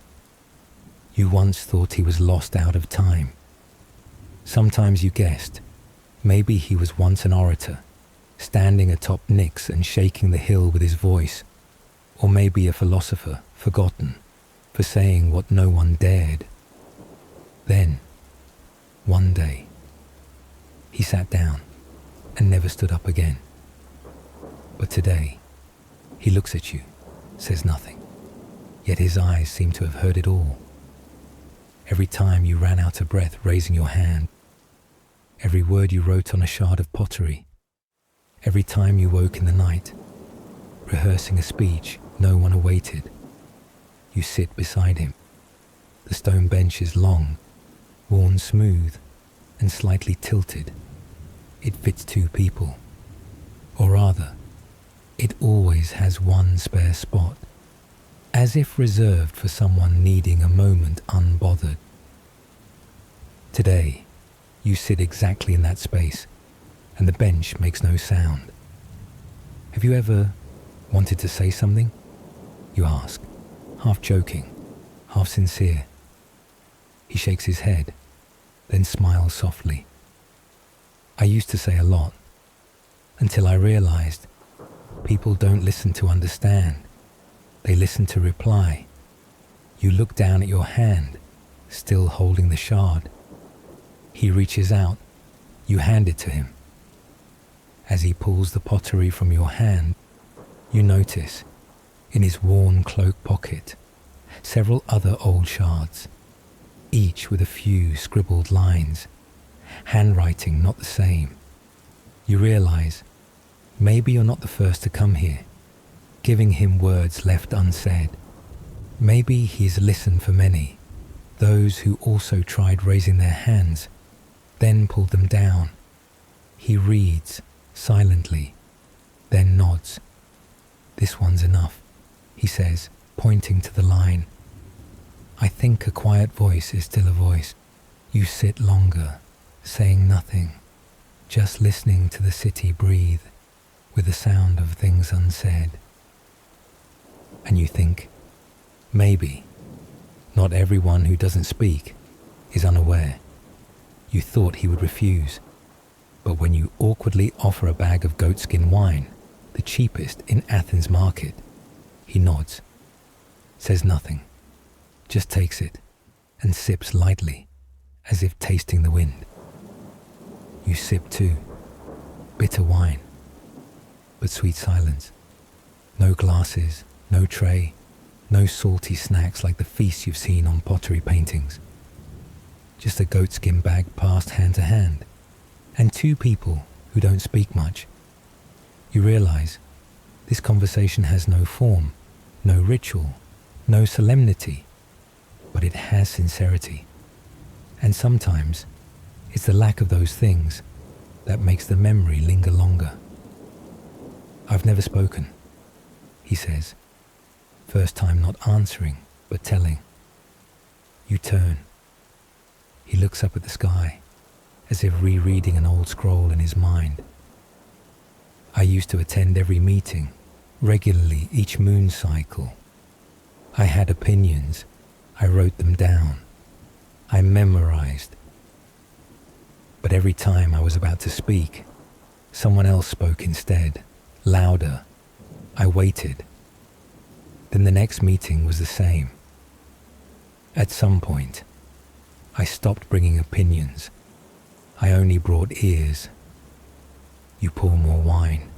You once thought he was lost out of time. Sometimes you guessed, maybe he was once an orator, standing atop Nyx and shaking the hill with his voice, or maybe a philosopher, forgotten, for saying what no one dared. Then, one day, he sat down and never stood up again. But today, he looks at you, says nothing, yet his eyes seem to have heard it all. Every time you ran out of breath raising your hand, every word you wrote on a shard of pottery, every time you woke in the night, rehearsing a speech no one awaited, you sit beside him. The stone bench is long, worn smooth, and slightly tilted. It fits two people. Or rather, it always has one spare spot, as if reserved for someone needing a moment unbothered. Today, you sit exactly in that space, and the bench makes no sound. Have you ever wanted to say something? You ask, half joking, half sincere. He shakes his head, then smiles softly. I used to say a lot, until I realized people don't listen to understand. They listen to reply. You look down at your hand, still holding the shard. He reaches out. You hand it to him. As he pulls the pottery from your hand, you notice, in his worn cloak pocket, several other old shards, each with a few scribbled lines, handwriting not the same. You realize, maybe you're not the first to come here, giving him words left unsaid. Maybe he's listened for many, those who also tried raising their hands, then pulled them down. He reads, silently, then nods. This one's enough, he says, pointing to the line. I think a quiet voice is still a voice. You sit longer, saying nothing, just listening to the city breathe with the sound of things unsaid. And you think, maybe, not everyone who doesn't speak is unaware. You thought he would refuse, but when you awkwardly offer a bag of goatskin wine, the cheapest in Athens market, he nods, says nothing, just takes it and sips lightly, as if tasting the wind. You sip too, bitter wine, but sweet silence. No glasses, no tray, no salty snacks like the feasts you've seen on pottery paintings. Just a goatskin bag passed hand to hand, and two people who don't speak much. You realize this conversation has no form, no ritual, no solemnity, but it has sincerity. And sometimes it's the lack of those things that makes the memory linger longer. I've never spoken, he says, first time not answering, but telling. You turn. He looks up at the sky, as if rereading an old scroll in his mind. I used to attend every meeting, regularly each moon cycle. I had opinions. I wrote them down. I memorized. But every time I was about to speak, someone else spoke instead, louder. I waited. Then the next meeting was the same. At some point, I stopped bringing opinions. I only brought ears. You pour more wine.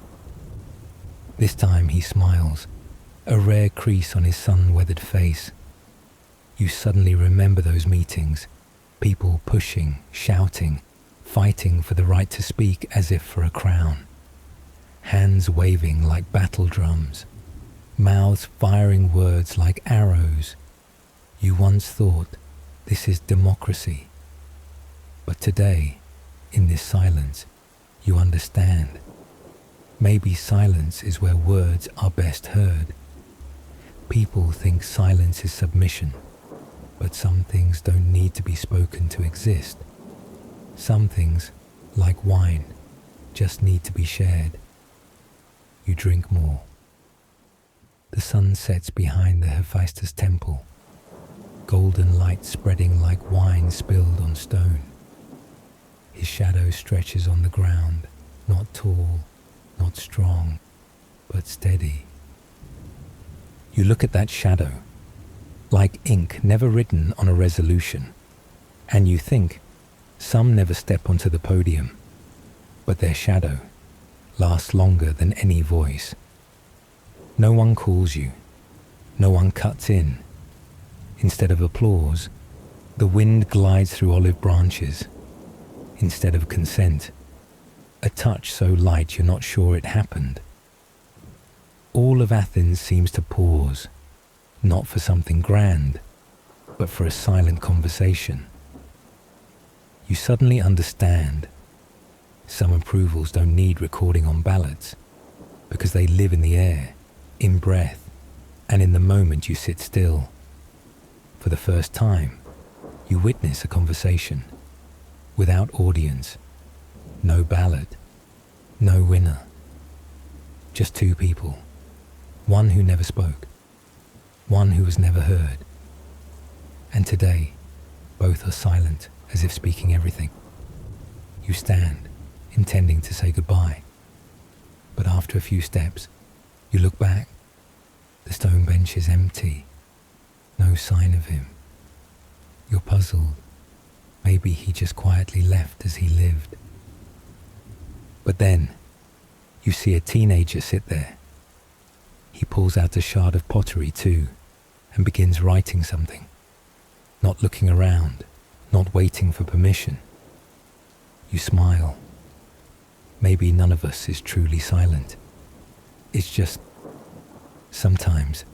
This time he smiles, a rare crease on his sun-weathered face. You suddenly remember those meetings, people pushing, shouting, fighting for the right to speak as if for a crown, hands waving like battle drums, mouths firing words like arrows. You once thought, this is democracy. But today, in this silence, you understand. Maybe silence is where words are best heard. People think silence is submission, but some things don't need to be spoken to exist. Some things, like wine, just need to be shared. You drink more. The sun sets behind the Hephaestus temple, golden light spreading like wine spilled on stone. His shadow stretches on the ground, not tall, not strong, but steady. You look at that shadow, like ink never written on a resolution, and you think, some never step onto the podium, but their shadow lasts longer than any voice. No one calls you, no one cuts in. Instead of applause, the wind glides through olive branches. Instead of consent, a touch so light you're not sure it happened. All of Athens seems to pause, not for something grand, but for a silent conversation. You suddenly understand. Some approvals don't need recording on ballots, because they live in the air, in breath, and in the moment you sit still. For the first time, you witness a conversation, without audience, no ballot, no winner. Just two people, one who never spoke, one who was never heard. And today, both are silent, as if speaking everything. You stand, intending to say goodbye. But after a few steps, you look back. The stone bench is empty. No sign of him. You're puzzled. Maybe he just quietly left as he lived. But then, you see a teenager sit there. He pulls out a shard of pottery too, and begins writing something. Not looking around, not waiting for permission. You smile. Maybe none of us is truly silent. It's just, sometimes,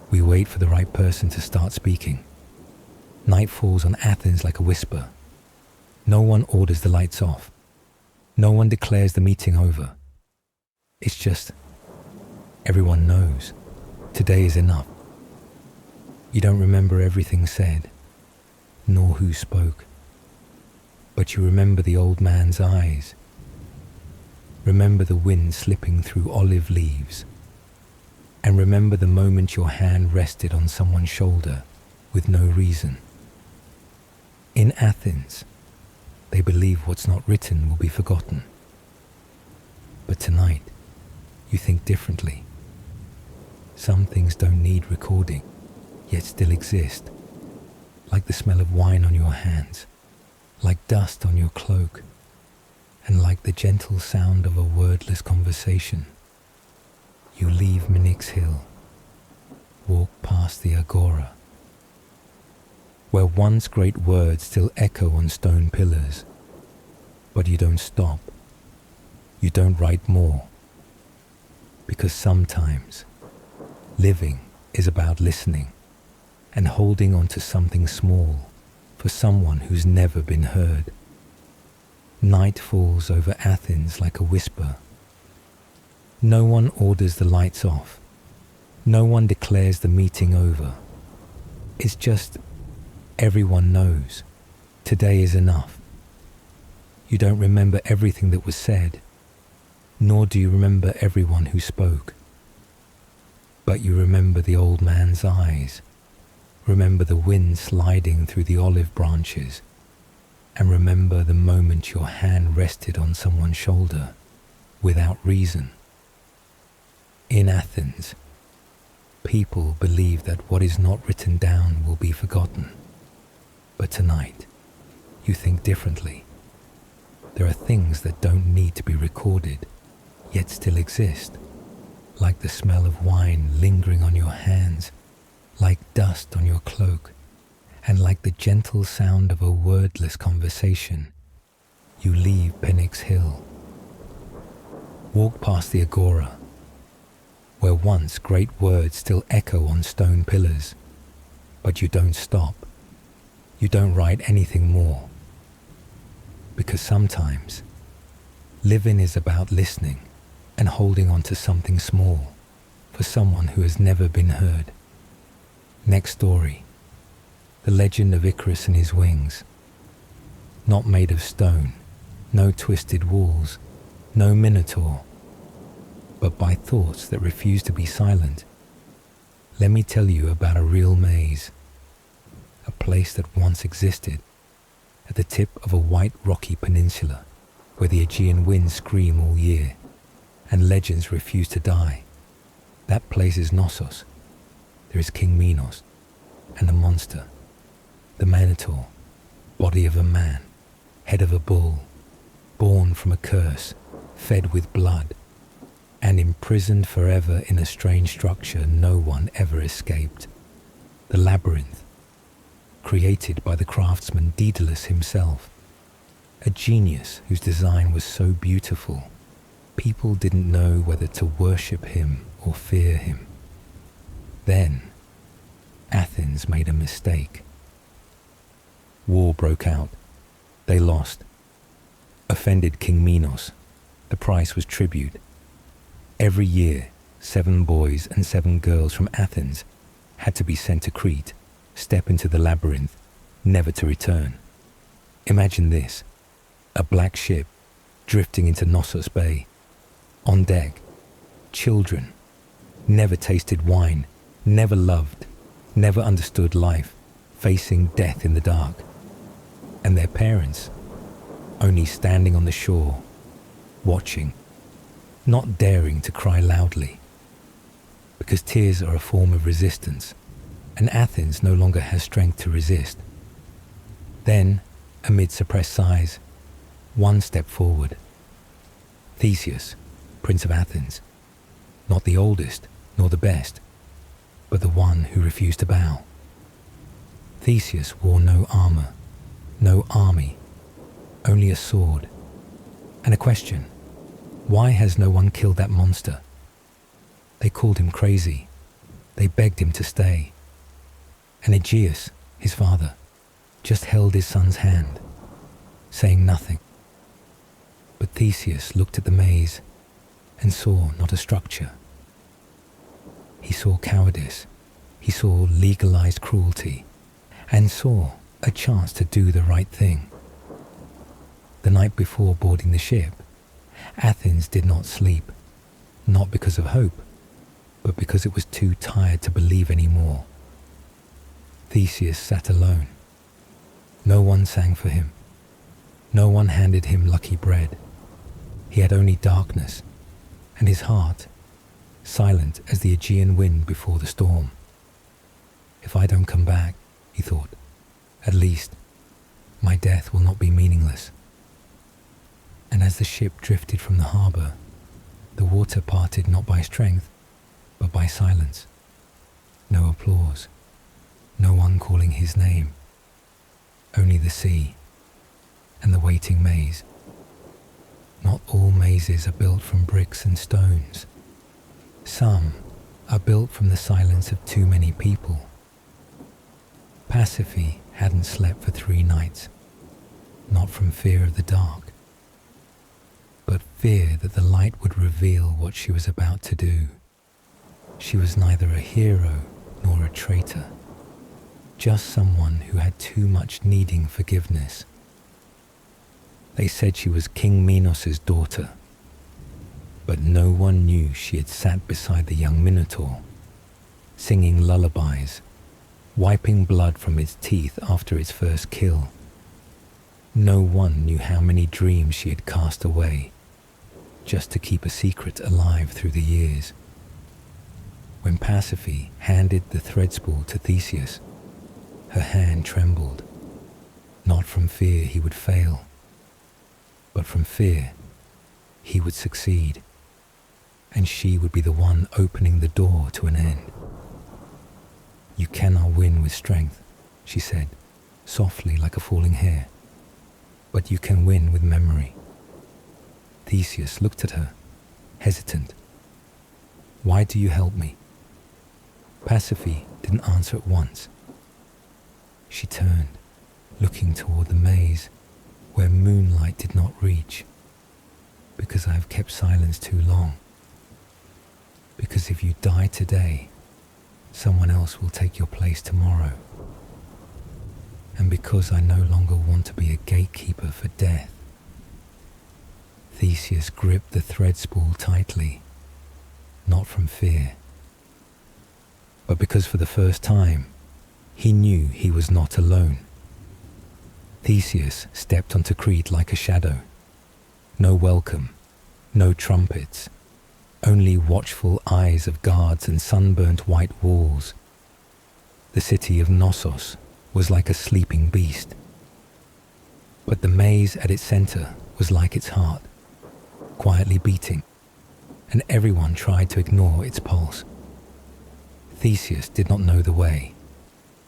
we wait for the right person to start speaking. Night falls on Athens like a whisper. No one orders the lights off. No one declares the meeting over. It's just, everyone knows. Today is enough. You don't remember everything said, nor who spoke. But you remember the old man's eyes. Remember the wind slipping through olive leaves. And remember the moment your hand rested on someone's shoulder with no reason. In Athens, they believe what's not written will be forgotten. But tonight, you think differently. Some things don't need recording, yet still exist. Like the smell of wine on your hands, like dust on your cloak, and like the gentle sound of a wordless conversation. You leave Minix Hill, walk past the Agora, where once great words still echo on stone pillars. But you don't stop. You don't write more. Because sometimes, living is about listening and holding on to something small for someone who's never been heard. Night falls over Athens like a whisper. No one orders the lights off. No one declares the meeting over. It's just, everyone knows. Today is enough. You don't remember everything that was said, nor do you remember everyone who spoke. But you remember the old man's eyes, remember the wind sliding through the olive branches, and remember the moment your hand rested on someone's shoulder without reason. In Athens, people believe that what is not written down will be forgotten. But tonight, you think differently. There are things that don't need to be recorded, yet still exist, like the smell of wine lingering on your hands, like dust on your cloak, and like the gentle sound of a wordless conversation. You leave Minix Hill. Walk past the Agora, where once great words still echo on stone pillars. But you don't stop. You don't write anything more. Because sometimes, living is about listening and holding on to something small for someone who has never been heard. Next story, the legend of Icarus and his wings. Not made of stone, no twisted walls, no minotaur, but by thoughts that refuse to be silent. Let me tell you about a real maze, a place that once existed at the tip of a white rocky peninsula where the Aegean winds scream all year and legends refuse to die. That place is Knossos. There is King Minos and a monster, the Minotaur, body of a man, head of a bull, born from a curse, fed with blood, and imprisoned forever in a strange structure no one ever escaped. The labyrinth, created by the craftsman Daedalus himself, a genius whose design was so beautiful, people didn't know whether to worship him or fear him. Then, Athens made a mistake. War broke out. They lost. Offended King Minos. The price was tribute. Every year, 7 boys and 7 girls from Athens had to be sent to Crete, step into the labyrinth, never to return. Imagine this, a black ship drifting into Knossos Bay. On deck, children, never tasted wine, never loved, never understood life, facing death in the dark. And their parents, only standing on the shore, watching, not daring to cry loudly, because tears are a form of resistance, and Athens no longer has strength to resist. Then, amid suppressed sighs, one stepped forward. Theseus, Prince of Athens, not the oldest nor the best, but the one who refused to bow. Theseus wore no armor, no army, only a sword, and a question: why has no one killed that monster? They called him crazy. They begged him to stay. And Aegeus, his father, just held his son's hand, saying nothing. But Theseus looked at the maze and saw not a structure. He saw cowardice, he saw legalized cruelty, and saw a chance to do the right thing. The night before boarding the ship, Athens did not sleep, not because of hope, but because it was too tired to believe anymore. Theseus sat alone. No one sang for him. No one handed him lucky bread. He had only darkness, and his heart, silent as the Aegean wind before the storm. If I don't come back, he thought, at least my death will not be meaningless. And as the ship drifted from the harbour, the water parted not by strength, but by silence. No applause, no one calling his name, only the sea and the waiting maze. Not all mazes are built from bricks and stones. Some are built from the silence of too many people. Pasiphae hadn't slept for 3 nights, not from fear of the dark, but fear that the light would reveal what she was about to do. She was neither a hero nor a traitor, just someone who had too much needing forgiveness. They said she was King Minos' daughter, but no one knew she had sat beside the young Minotaur, singing lullabies, wiping blood from its teeth after its first kill. No one knew how many dreams she had cast away, just to keep a secret alive through the years. When Pasiphae handed the thread spool to Theseus, her hand trembled, not from fear he would fail, but from fear he would succeed, and she would be the one opening the door to an end. You cannot win with strength, she said, softly like a falling hair, but you can win with memory. Theseus looked at her, hesitant. Why do you help me?" Pasiphae didn't answer at once. She turned, looking toward the maze where moonlight did not reach. "Because I have kept silence too long. Because if you die today, someone else will take your place tomorrow. And because I no longer want to be a gatekeeper for death." Theseus gripped the thread spool tightly, not from fear, but because for the first time he knew he was not alone. Theseus stepped onto Crete like a shadow. No welcome, no trumpets, only watchful eyes of guards and sunburnt white walls. The city of Knossos was like a sleeping beast. But the maze at its center was like its heart, quietly beating, and everyone tried to ignore its pulse. Theseus did not know the way,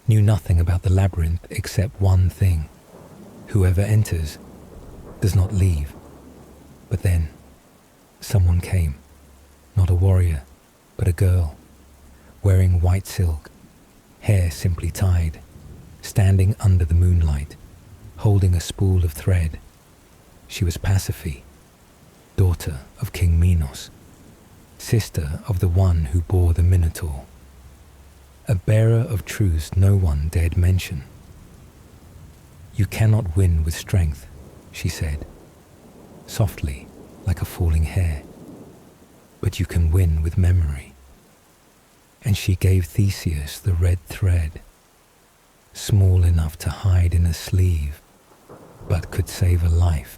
knew nothing about the labyrinth except one thing: whoever enters does not leave. But then, someone came, not a warrior, but a girl, wearing white silk, hair simply tied, standing under the moonlight, holding a spool of thread. She was Pasiphae, daughter of King Minos, sister of the one who bore the Minotaur, a bearer of truths no one dared mention. "You cannot win with strength," she said, softly like a falling hair, "but you can win with memory." And she gave Theseus the red thread, small enough to hide in a sleeve, but could save a life.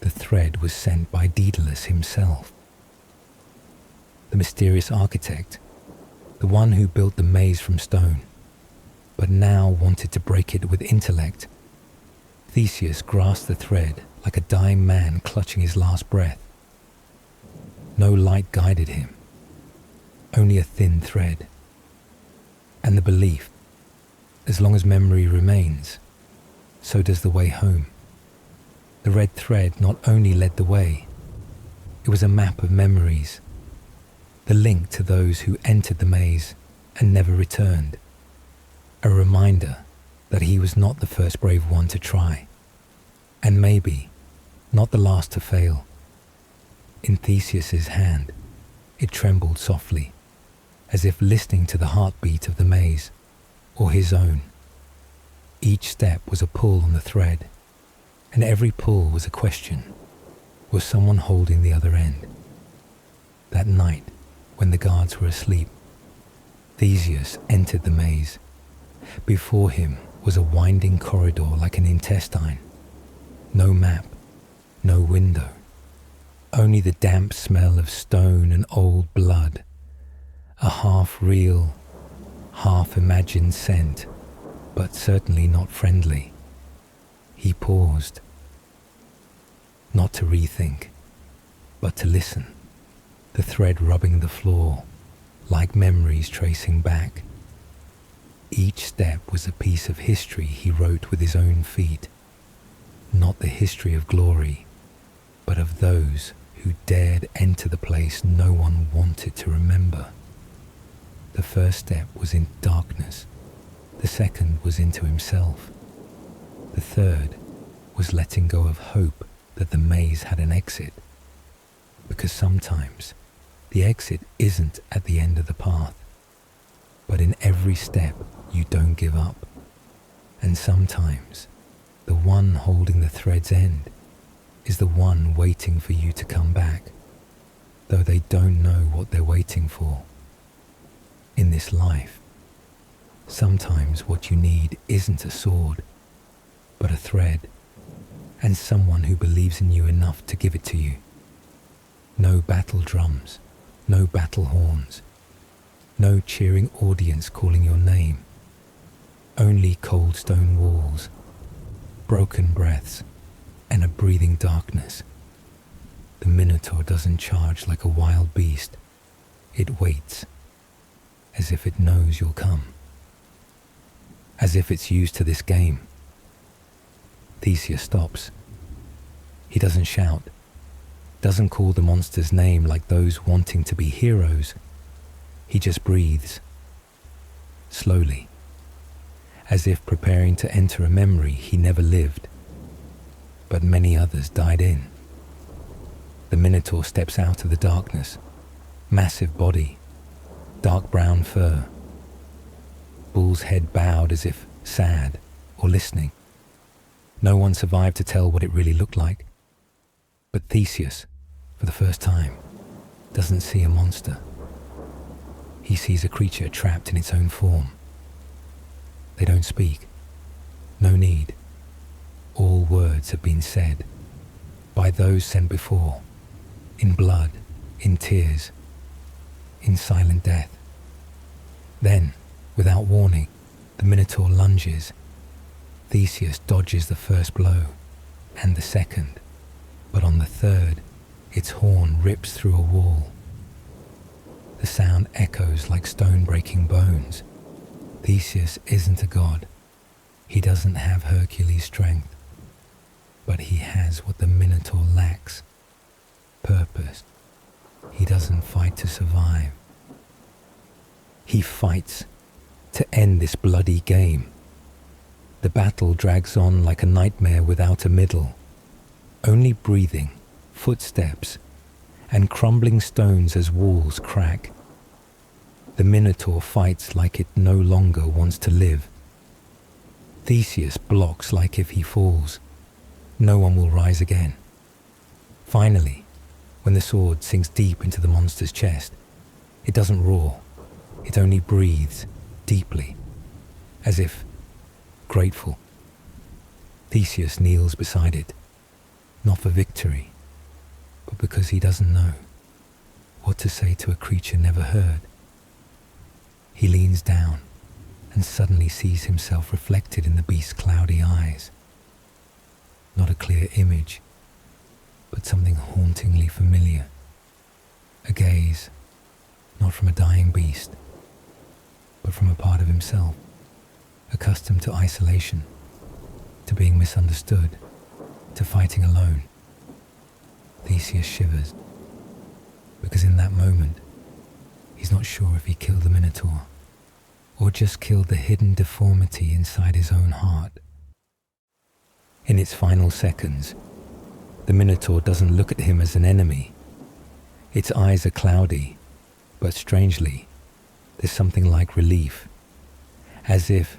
The thread was sent by Daedalus himself, the mysterious architect, the one who built the maze from stone, but now wanted to break it with intellect. Theseus grasped the thread like a dying man clutching his last breath. No light guided him, only a thin thread, and the belief: as long as memory remains, so does the way home. The red thread not only led the way, it was a map of memories, the link to those who entered the maze and never returned, a reminder that he was not the first brave one to try, and maybe not the last to fail. In Theseus's hand, it trembled softly, as if listening to the heartbeat of the maze, or his own. Each step was a pull on the thread, and every pull was a question: was someone holding the other end? That night, when the guards were asleep, Theseus entered the maze. Before him was a winding corridor like an intestine. No map, no window, only the damp smell of stone and old blood, a half-real, half-imagined scent, but certainly not friendly. He paused, not to rethink, but to listen, the thread rubbing the floor, like memories tracing back. Each step was a piece of history he wrote with his own feet, not the history of glory, but of those who dared enter the place no one wanted to remember. The first step was in darkness, the second was into himself, the third was letting go of hope that the maze had an exit, because sometimes the exit isn't at the end of the path, but in every step you don't give up, and sometimes the one holding the thread's end is the one waiting for you to come back, though they don't know what they're waiting for. In this life, sometimes what you need isn't a sword, but a thread, and someone who believes in you enough to give it to you. No battle drums, no battle horns, no cheering audience calling your name, only cold stone walls, broken breaths, and a breathing darkness. The Minotaur doesn't charge like a wild beast. It waits, as if it knows you'll come, as if it's used to this game. Theseus stops. He doesn't shout. doesn't call the monster's name like those wanting to be heroes. He just breathes, slowly, as if preparing to enter a memory he never lived, but many others died in. The Minotaur steps out of the darkness, massive body, dark brown fur, bull's head bowed as if sad or listening. No one survived to tell what it really looked like, but Theseus, for the first time, doesn't see a monster. He sees a creature trapped in its own form. They don't speak. No need. All words have been said by those sent before, in blood, in tears, in silent death. Then, without warning, the Minotaur lunges. Theseus dodges the first blow, and the second, but on the third, its horn rips through a wall. The sound echoes like stone breaking bones. Theseus isn't a god. He doesn't have Hercules' strength, but he has what the Minotaur lacks: purpose. He doesn't fight to survive. He fights to end this bloody game. The battle drags on like a nightmare without a middle. Only breathing, footsteps, and crumbling stones as walls crack. The Minotaur fights like it no longer wants to live. Theseus blocks like if he falls, no one will rise again. Finally, when the sword sinks deep into the monster's chest, it doesn't roar, it only breathes deeply, as if grateful. Theseus kneels beside it, not for victory, but because he doesn't know what to say to a creature never heard. He leans down and suddenly sees himself reflected in the beast's cloudy eyes. Not a clear image, but something hauntingly familiar. A gaze, not from a dying beast, but from a part of himself, accustomed to isolation, to being misunderstood, to fighting alone. Theseus shivers, because in that moment, he's not sure if he killed the Minotaur, or just killed the hidden deformity inside his own heart. In its final seconds, the Minotaur doesn't look at him as an enemy. Its eyes are cloudy, but strangely, there's something like relief, as if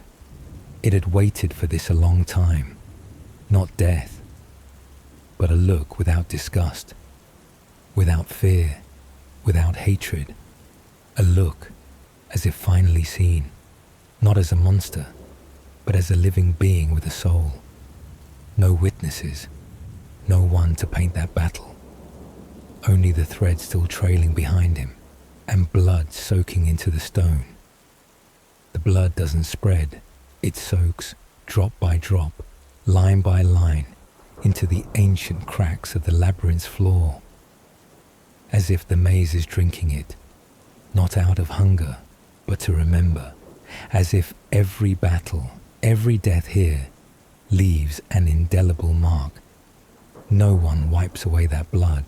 it had waited for this a long time. Not death, but a look without disgust, without fear, without hatred. A look as if finally seen, not as a monster, but as a living being with a soul. No witnesses, no one to paint that battle. Only the thread still trailing behind him, and blood soaking into the stone. The blood doesn't spread, it soaks, drop by drop, line by line, into the ancient cracks of the labyrinth's floor, as if the maze is drinking it, not out of hunger, but to remember, as if every battle, every death here, leaves an indelible mark. No one wipes away that blood,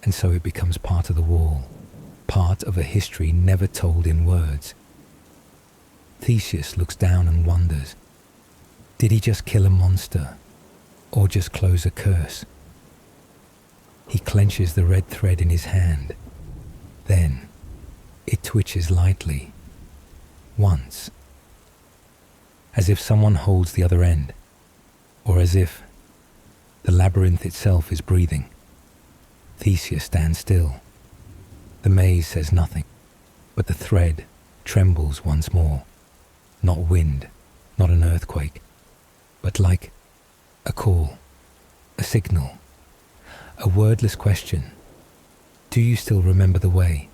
and so it becomes part of the wall, part of a history never told in words. Theseus looks down and wonders, did he just kill a monster, or just close a curse? He clenches the red thread in his hand. Then it twitches lightly, once, as if someone holds the other end, or as if the labyrinth itself is breathing. Theseus stands still. The maze says nothing, but the thread trembles once more. Not wind, not an earthquake, but like a call, a signal, a wordless question. Do you still remember the way?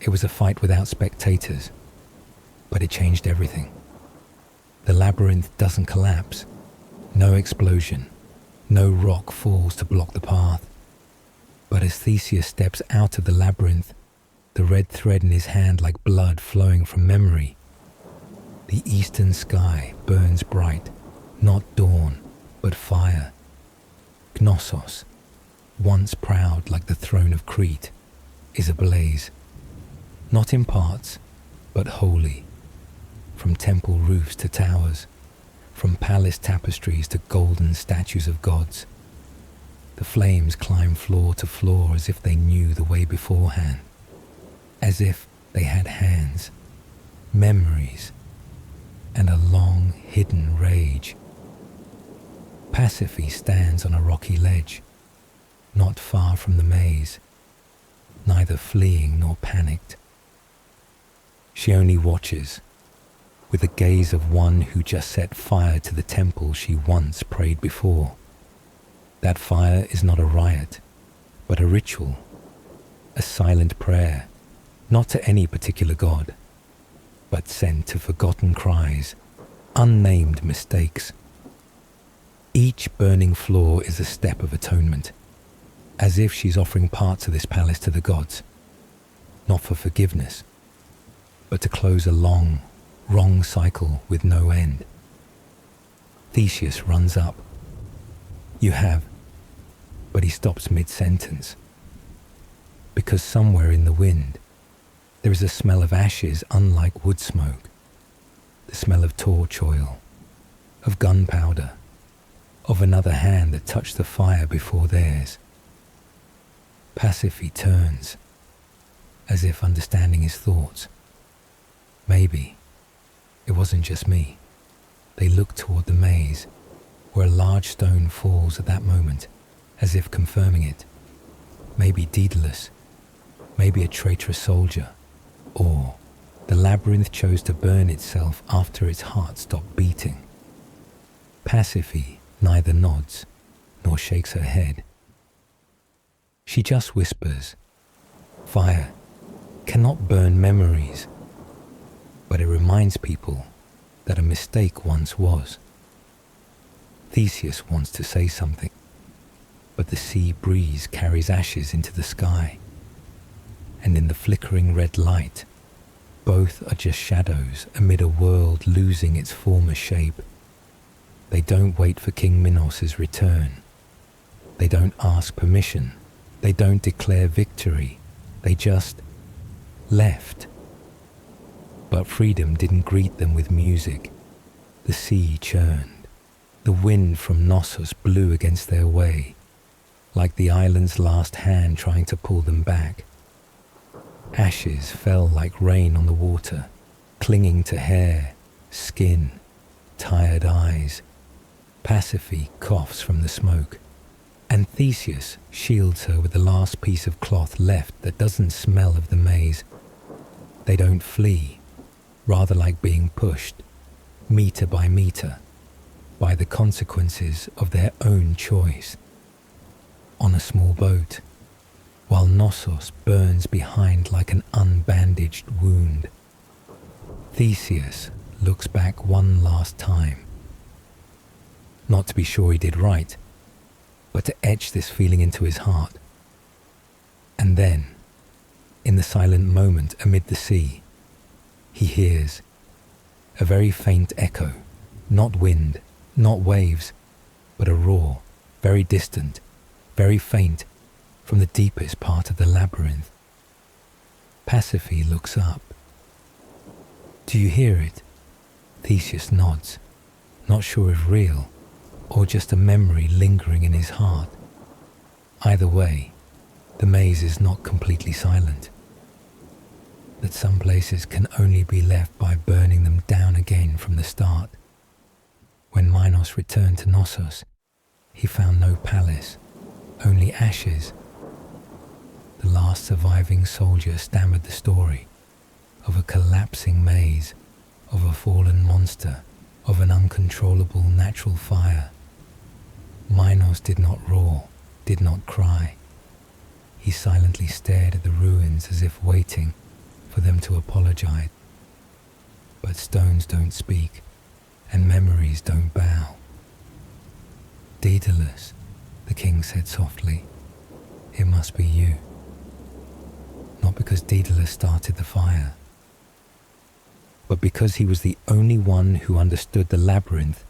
It was a fight without spectators, but it changed everything. The labyrinth doesn't collapse. No explosion. No rock falls to block the path. But as Theseus steps out of the labyrinth, the red thread in his hand like blood flowing from memory, the eastern sky burns bright, not dawn, but fire. Gnosos, once proud like the throne of Crete, is ablaze, not in parts, but wholly, from temple roofs to towers, from palace tapestries to golden statues of gods. The flames climb floor to floor as if they knew the way beforehand, as if they had hands, memories, and a long hidden rage. Pasiphae stands on a rocky ledge, not far from the maze, neither fleeing nor panicked. She only watches, with the gaze of one who just set fire to the temple she once prayed before. That fire is not a riot, but a ritual, a silent prayer, not to any particular god, but sent to forgotten cries, unnamed mistakes. Each burning floor is a step of atonement, as if she's offering parts of this palace to the gods, not for forgiveness, but to close a long, wrong cycle with no end. Theseus runs up. You have, but he stops mid-sentence, because somewhere in the wind there is a smell of ashes unlike wood smoke, the smell of torch oil, of gunpowder, of another hand that touched the fire before theirs. Pasiphae turns, as if understanding his thoughts. Maybe it wasn't just me. They look toward the maze, where a large stone falls at that moment, as if confirming it. Maybe Daedalus, maybe a traitorous soldier, or the labyrinth chose to burn itself after its heart stopped beating. Pasiphae neither nods nor shakes her head. She just whispers, "Fire cannot burn memories, but it reminds people that a mistake once was." Theseus wants to say something, but the sea breeze carries ashes into the sky, and in the flickering red light, both are just shadows amid a world losing its former shape. They don't wait for King Minos' return. They don't ask permission. They don't declare victory. They just left. But freedom didn't greet them with music. The sea churned. The wind from Knossos blew against their way, like the island's last hand trying to pull them back. Ashes fell like rain on the water, clinging to hair, skin, tired eyes. Pasiphae coughs from the smoke, and Theseus shields her with the last piece of cloth left that doesn't smell of the maze. They don't flee, rather like being pushed, meter by meter, by the consequences of their own choice. On a small boat, while Knossos burns behind like an unbandaged wound, Theseus looks back one last time. Not to be sure he did right, but to etch this feeling into his heart. And then, in the silent moment amid the sea, he hears a very faint echo, not wind, not waves, but a roar, very distant, very faint, from the deepest part of the labyrinth. Pasiphae looks up. "Do you hear it?" Theseus nods, not sure if real, or just a memory lingering in his heart. Either way, the maze is not completely silent. That some places can only be left by burning them down again from the start. When Minos returned to Knossos, he found no palace, only ashes. The last surviving soldier stammered the story of a collapsing maze, of a fallen monster, of an uncontrollable natural fire. Minos did not roar, did not cry. He silently stared at the ruins as if waiting for them to apologize. But stones don't speak, and memories don't bow. "Daedalus," the king said softly, "it must be you." Not because Daedalus started the fire, but because he was the only one who understood the labyrinth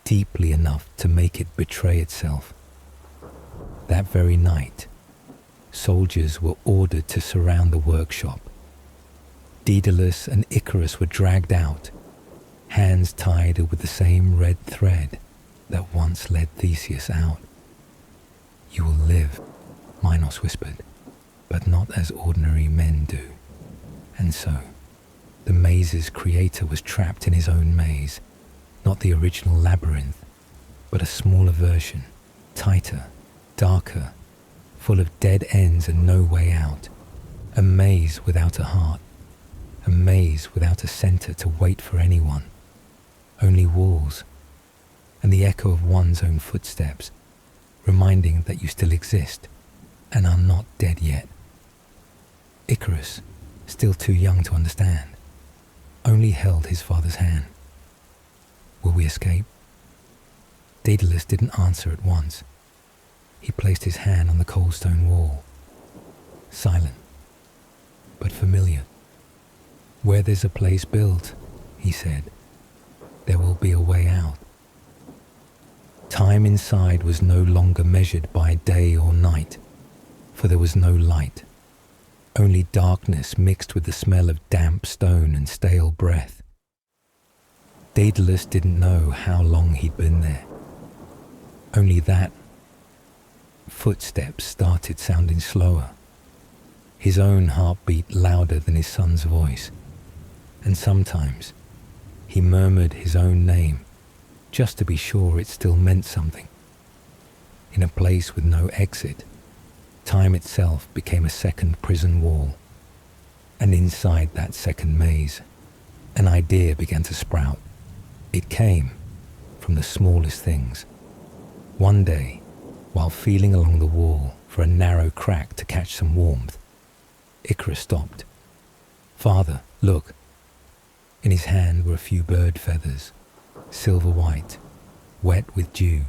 deeply enough to make it betray itself. That very night, soldiers were ordered to surround the workshop. Daedalus and Icarus were dragged out, hands tied with the same red thread that once led Theseus out. "You will live," Minos whispered, "but not as ordinary men do." And so, the maze's creator was trapped in his own maze, not the original labyrinth, but a smaller version, tighter, darker, full of dead ends and no way out. A maze without a heart, a maze without a center to wait for anyone. Only walls, and the echo of one's own footsteps, reminding that you still exist and are not dead yet. Icarus, still too young to understand, only held his father's hand. "Will we escape?" Daedalus didn't answer at once. He placed his hand on the cold stone wall. Silent, but familiar. "Where there's a place built," he said, "there will be a way out." Time inside was no longer measured by day or night, for there was no light. Only darkness mixed with the smell of damp stone and stale breath. Daedalus didn't know how long he'd been there. Only that footsteps started sounding slower, his own heartbeat louder than his son's voice, and sometimes he murmured his own name just to be sure it still meant something. In a place with no exit, time itself became a second prison wall, and inside that second maze, an idea began to sprout. It came from the smallest things. One day, while feeling along the wall for a narrow crack to catch some warmth, Icarus stopped. "Father, look." In his hand were a few bird feathers, silver white, wet with dew,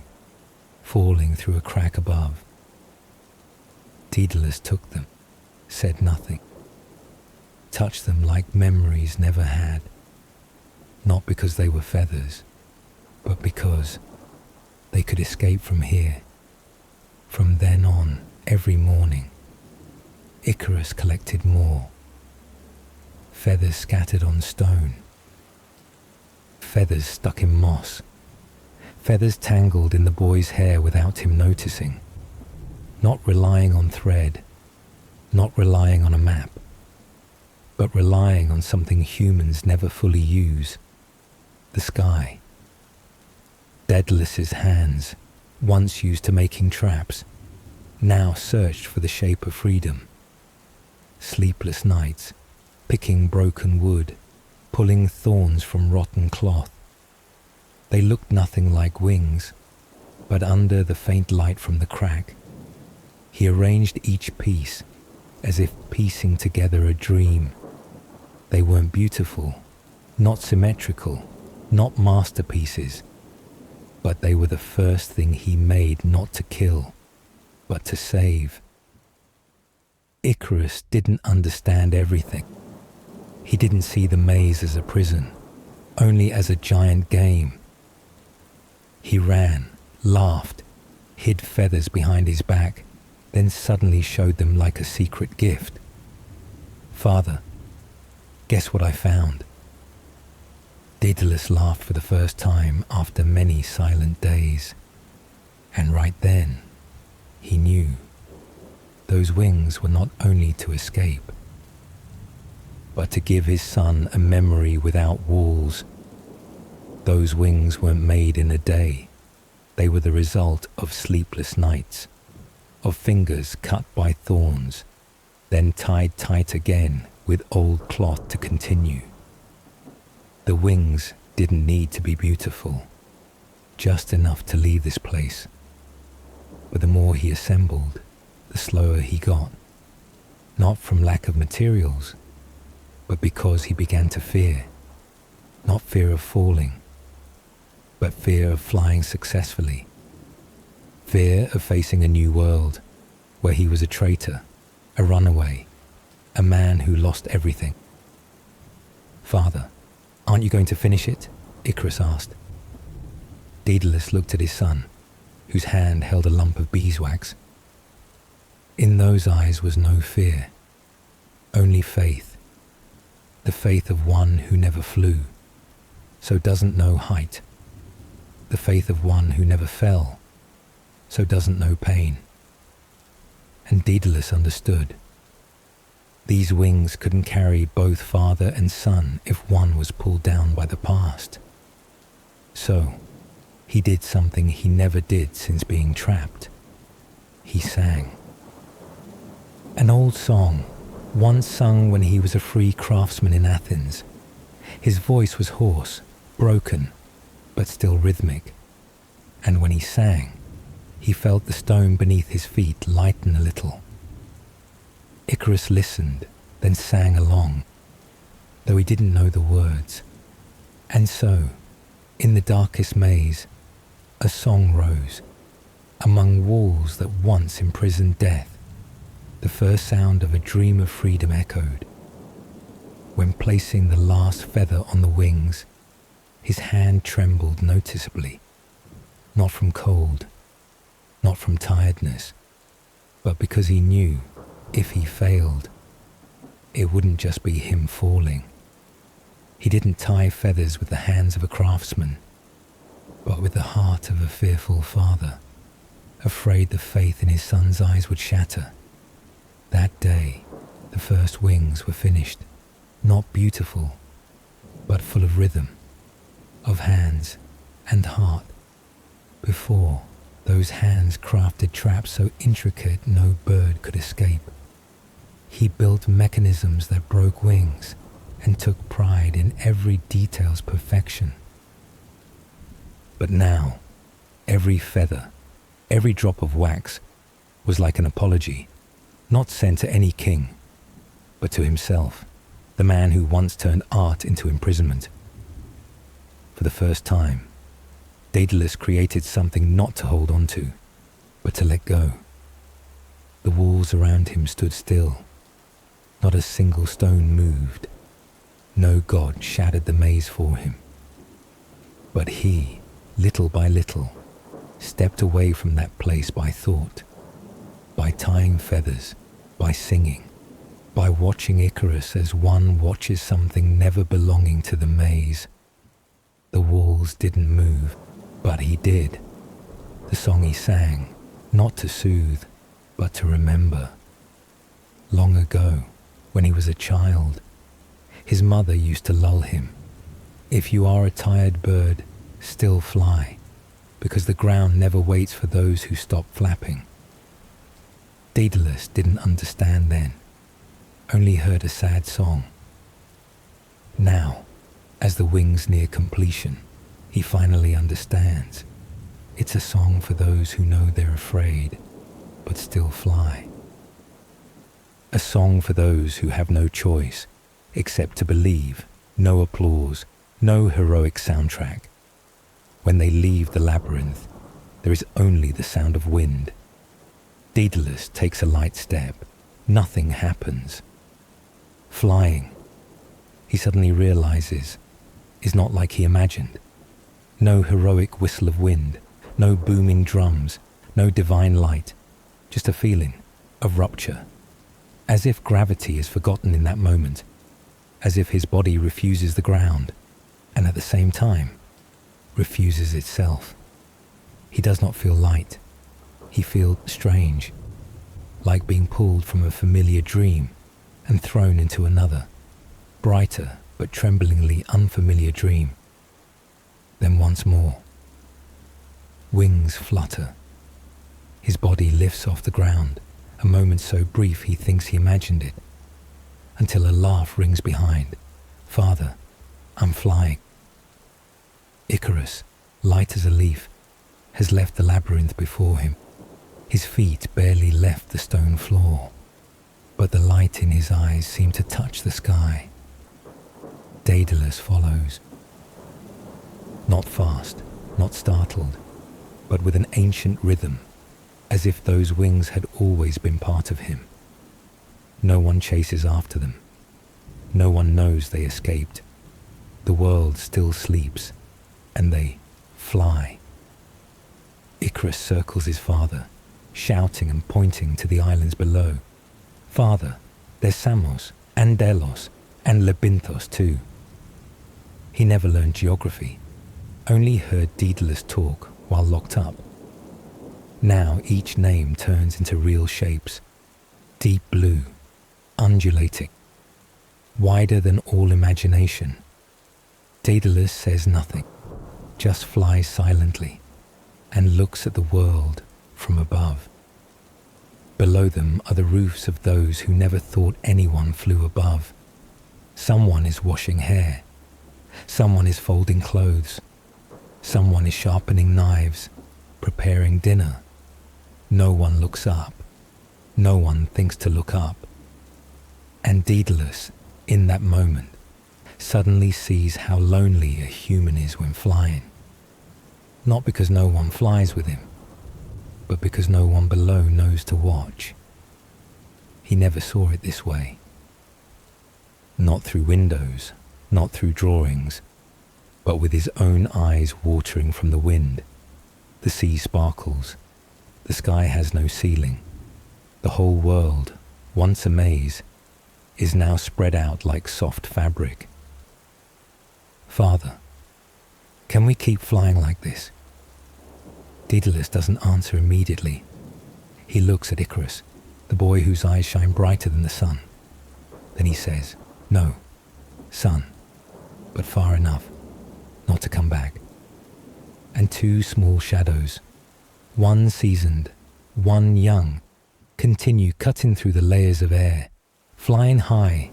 falling through a crack above. Daedalus took them, said nothing, touched them like memories never had, not because they were feathers, but because they could escape from here. From then on, every morning, Icarus collected more. Feathers scattered on stone, feathers stuck in moss, feathers tangled in the boy's hair without him noticing, not relying on thread, not relying on a map, but relying on something humans never fully use: the sky. Daedalus's hands, once used to making traps, now searched for the shape of freedom. Sleepless nights, picking broken wood, pulling thorns from rotten cloth. They looked nothing like wings, but under the faint light from the crack, he arranged each piece as if piecing together a dream. They weren't beautiful, not symmetrical, not masterpieces, but they were the first thing he made not to kill, but to save. Icarus didn't understand everything. He didn't see the maze as a prison, only as a giant game. He ran, laughed, hid feathers behind his back, then suddenly showed them like a secret gift. "Father, guess what I found?" Daedalus laughed for the first time after many silent days. And right then, he knew those wings were not only to escape, but to give his son a memory without walls. Those wings weren't made in a day. They were the result of sleepless nights, of fingers cut by thorns, then tied tight again with old cloth to continue. The wings didn't need to be beautiful, just enough to leave this place. But the more he assembled, the slower he got, not from lack of materials, but because he began to fear, not fear of falling, but fear of flying successfully, fear of facing a new world where he was a traitor, a runaway, a man who lost everything. "Father, aren't you going to finish it?" Icarus asked. Daedalus looked at his son, whose hand held a lump of beeswax. In those eyes was no fear, only faith, the faith of one who never flew, so doesn't know height, the faith of one who never fell, so doesn't know pain. And Daedalus understood. These wings couldn't carry both father and son if one was pulled down by the past. So, he did something he never did since being trapped. He sang. An old song, once sung when he was a free craftsman in Athens. His voice was hoarse, broken, but still rhythmic. And when he sang, he felt the stone beneath his feet lighten a little. Icarus listened, then sang along, though he didn't know the words. And so, in the darkest maze, a song rose, among walls that once imprisoned death. The first sound of a dream of freedom echoed. When placing the last feather on the wings, his hand trembled noticeably, not from cold, not from tiredness, but because he knew if he failed, it wouldn't just be him falling. He didn't tie feathers with the hands of a craftsman, but with the heart of a fearful father, afraid the faith in his son's eyes would shatter. That day, the first wings were finished, not beautiful, but full of rhythm, of hands and heart. Before, those hands crafted traps so intricate no bird could escape. He built mechanisms that broke wings and took pride in every detail's perfection. But now, every feather, every drop of wax was like an apology, not sent to any king, but to himself, the man who once turned art into imprisonment. For the first time, Daedalus created something not to hold on to, but to let go. The walls around him stood still. Not a single stone moved. No god shattered the maze for him. But he, little by little, stepped away from that place by thought, by tying feathers, by singing, by watching Icarus as one watches something never belonging to the maze. The walls didn't move, but he did. The song he sang, not to soothe, but to remember. Long ago, when he was a child, his mother used to lull him. If you are a tired bird, still fly, because the ground never waits for those who stop flapping. Daedalus didn't understand then, only heard a sad song. Now, as the wings near completion, he finally understands. It's a song for those who know they're afraid, but still fly. A song for those who have no choice except to believe, no applause, no heroic soundtrack. When they leave the labyrinth, there is only the sound of wind. Daedalus takes a light step. Nothing happens. Flying, he suddenly realizes, is not like he imagined. No heroic whistle of wind, no booming drums, no divine light, just a feeling of rupture. As if gravity is forgotten in that moment, as if his body refuses the ground, and at the same time, refuses itself. He does not feel light. He feels strange, like being pulled from a familiar dream and thrown into another, brighter but tremblingly unfamiliar dream. Then once more, wings flutter. His body lifts off the ground, a moment so brief he thinks he imagined it, until a laugh rings behind. "Father, I'm flying." Icarus, light as a leaf, has left the labyrinth before him. His feet barely left the stone floor, but the light in his eyes seemed to touch the sky. Daedalus follows. Not fast, not startled, but with an ancient rhythm, as if those wings had always been part of him. No one chases after them. No one knows they escaped. The world still sleeps, and they fly. Icarus circles his father, shouting and pointing to the islands below. "Father, there's Samos, and Delos, and Lebynthos too." He never learned geography, only heard Daedalus talk while locked up. Now each name turns into real shapes, deep blue, undulating, wider than all imagination. Daedalus says nothing, just flies silently and looks at the world from above. Below them are the roofs of those who never thought anyone flew above. Someone is washing hair. Someone is folding clothes. Someone is sharpening knives, preparing dinner. No one looks up. No one thinks to look up. And Daedalus, in that moment, suddenly sees how lonely a human is when flying. Not because no one flies with him, but because no one below knows to watch. He never saw it this way. Not through windows, not through drawings, but with his own eyes watering from the wind. The sea sparkles. The sky has no ceiling. The whole world, once a maze, is now spread out like soft fabric. "Father, can we keep flying like this?" Daedalus doesn't answer immediately. He looks at Icarus, the boy whose eyes shine brighter than the sun. Then he says, "No, son, but far enough not to come back." And two small shadows, one seasoned, one young, continue cutting through the layers of air, flying high,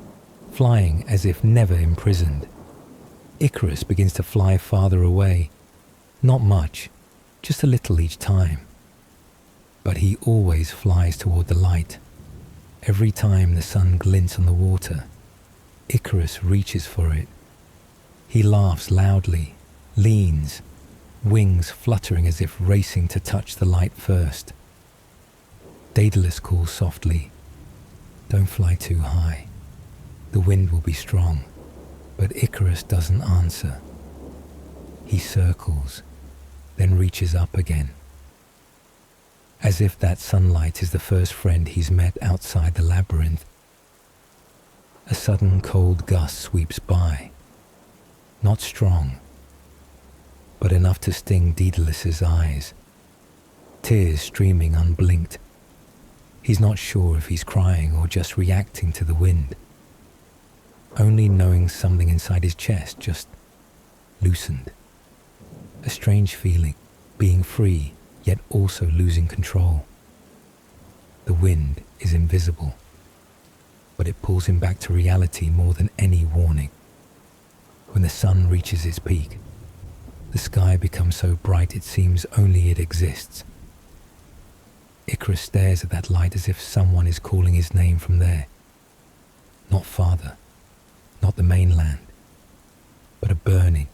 flying as if never imprisoned. Icarus begins to fly farther away, not much, just a little each time. But he always flies toward the light. Every time the sun glints on the water, Icarus reaches for it. He laughs loudly, leans, wings fluttering as if racing to touch the light first. Daedalus calls softly, "Don't fly too high. The wind will be strong." But Icarus doesn't answer. He circles, then reaches up again. As if that sunlight is the first friend he's met outside the labyrinth. A sudden cold gust sweeps by. Not strong, but enough to sting Daedalus's eyes. Tears streaming unblinked. He's not sure if he's crying or just reacting to the wind. Only knowing something inside his chest just loosened. A strange feeling, being free, yet also losing control. The wind is invisible, but it pulls him back to reality more than any warning. When the sun reaches its peak, the sky becomes so bright it seems only it exists. Icarus stares at that light as if someone is calling his name from there. Not father, not the mainland, but a burning,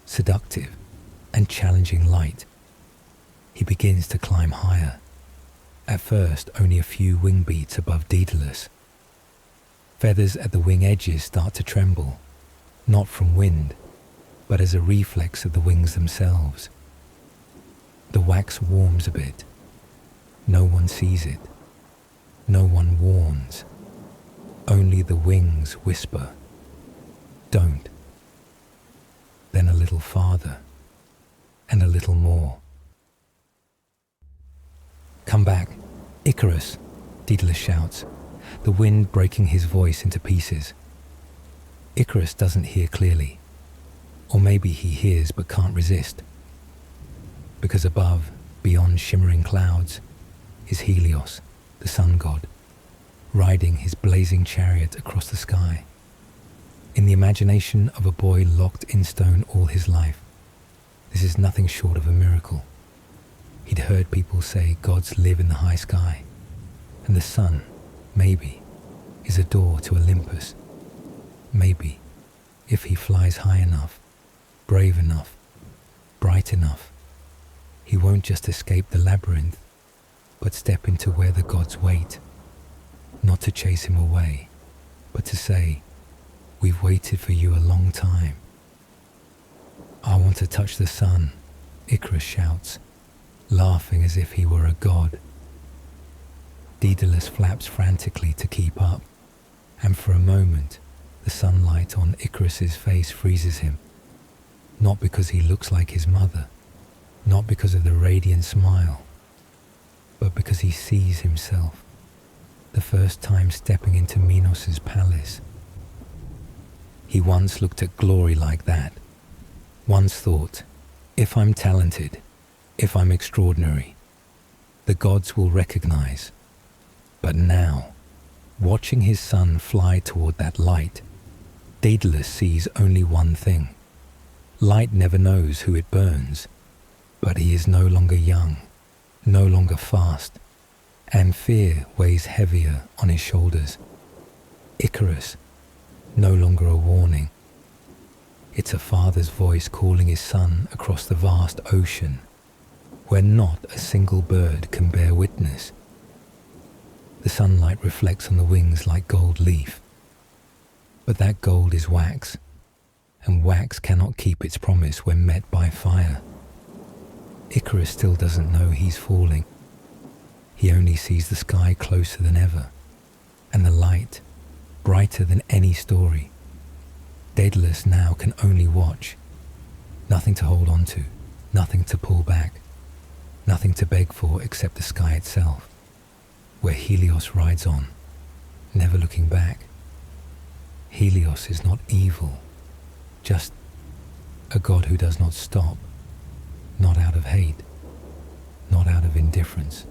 seductive, and challenging light. He begins to climb higher, at first only a few wing beats above Daedalus. Feathers at the wing edges start to tremble, not from wind, but as a reflex of the wings themselves. The wax warms a bit. No one sees it. No one warns. Only the wings whisper, "Don't." Then a little farther, and a little more. "Come back, Icarus," Daedalus shouts, the wind breaking his voice into pieces. Icarus doesn't hear clearly, or maybe he hears but can't resist. Because above, beyond shimmering clouds, is Helios, the sun god, riding his blazing chariot across the sky. In the imagination of a boy locked in stone all his life, this is nothing short of a miracle. He'd heard people say gods live in the high sky, and the sun, maybe, is a door to Olympus. Maybe, if he flies high enough, brave enough, bright enough, he won't just escape the labyrinth, but step into where the gods wait, not to chase him away, but to say, "We've waited for you a long time." "I want to touch the sun," Icarus shouts, laughing as if he were a god. Daedalus flaps frantically to keep up, and for a moment the sunlight on Icarus's face freezes him, not because he looks like his mother, not because of the radiant smile, but because he sees himself, the first time stepping into Minos's palace. He once looked at glory like that, once thought, if I'm talented, if I'm extraordinary, the gods will recognize. But now, watching his son fly toward that light, Daedalus sees only one thing. Light never knows who it burns, but he is no longer young, no longer fast, and fear weighs heavier on his shoulders. Icarus, no longer a warning. It's a father's voice calling his son across the vast ocean, where not a single bird can bear witness. The sunlight reflects on the wings like gold leaf, but that gold is wax, and wax cannot keep its promise when met by fire. Icarus still doesn't know he's falling. He only sees the sky closer than ever, and the light brighter than any story. Daedalus now can only watch. Nothing to hold on to, nothing to pull back, nothing to beg for except the sky itself, where Helios rides on, never looking back. Helios is not evil, just a god who does not stop, not out of hate, not out of indifference.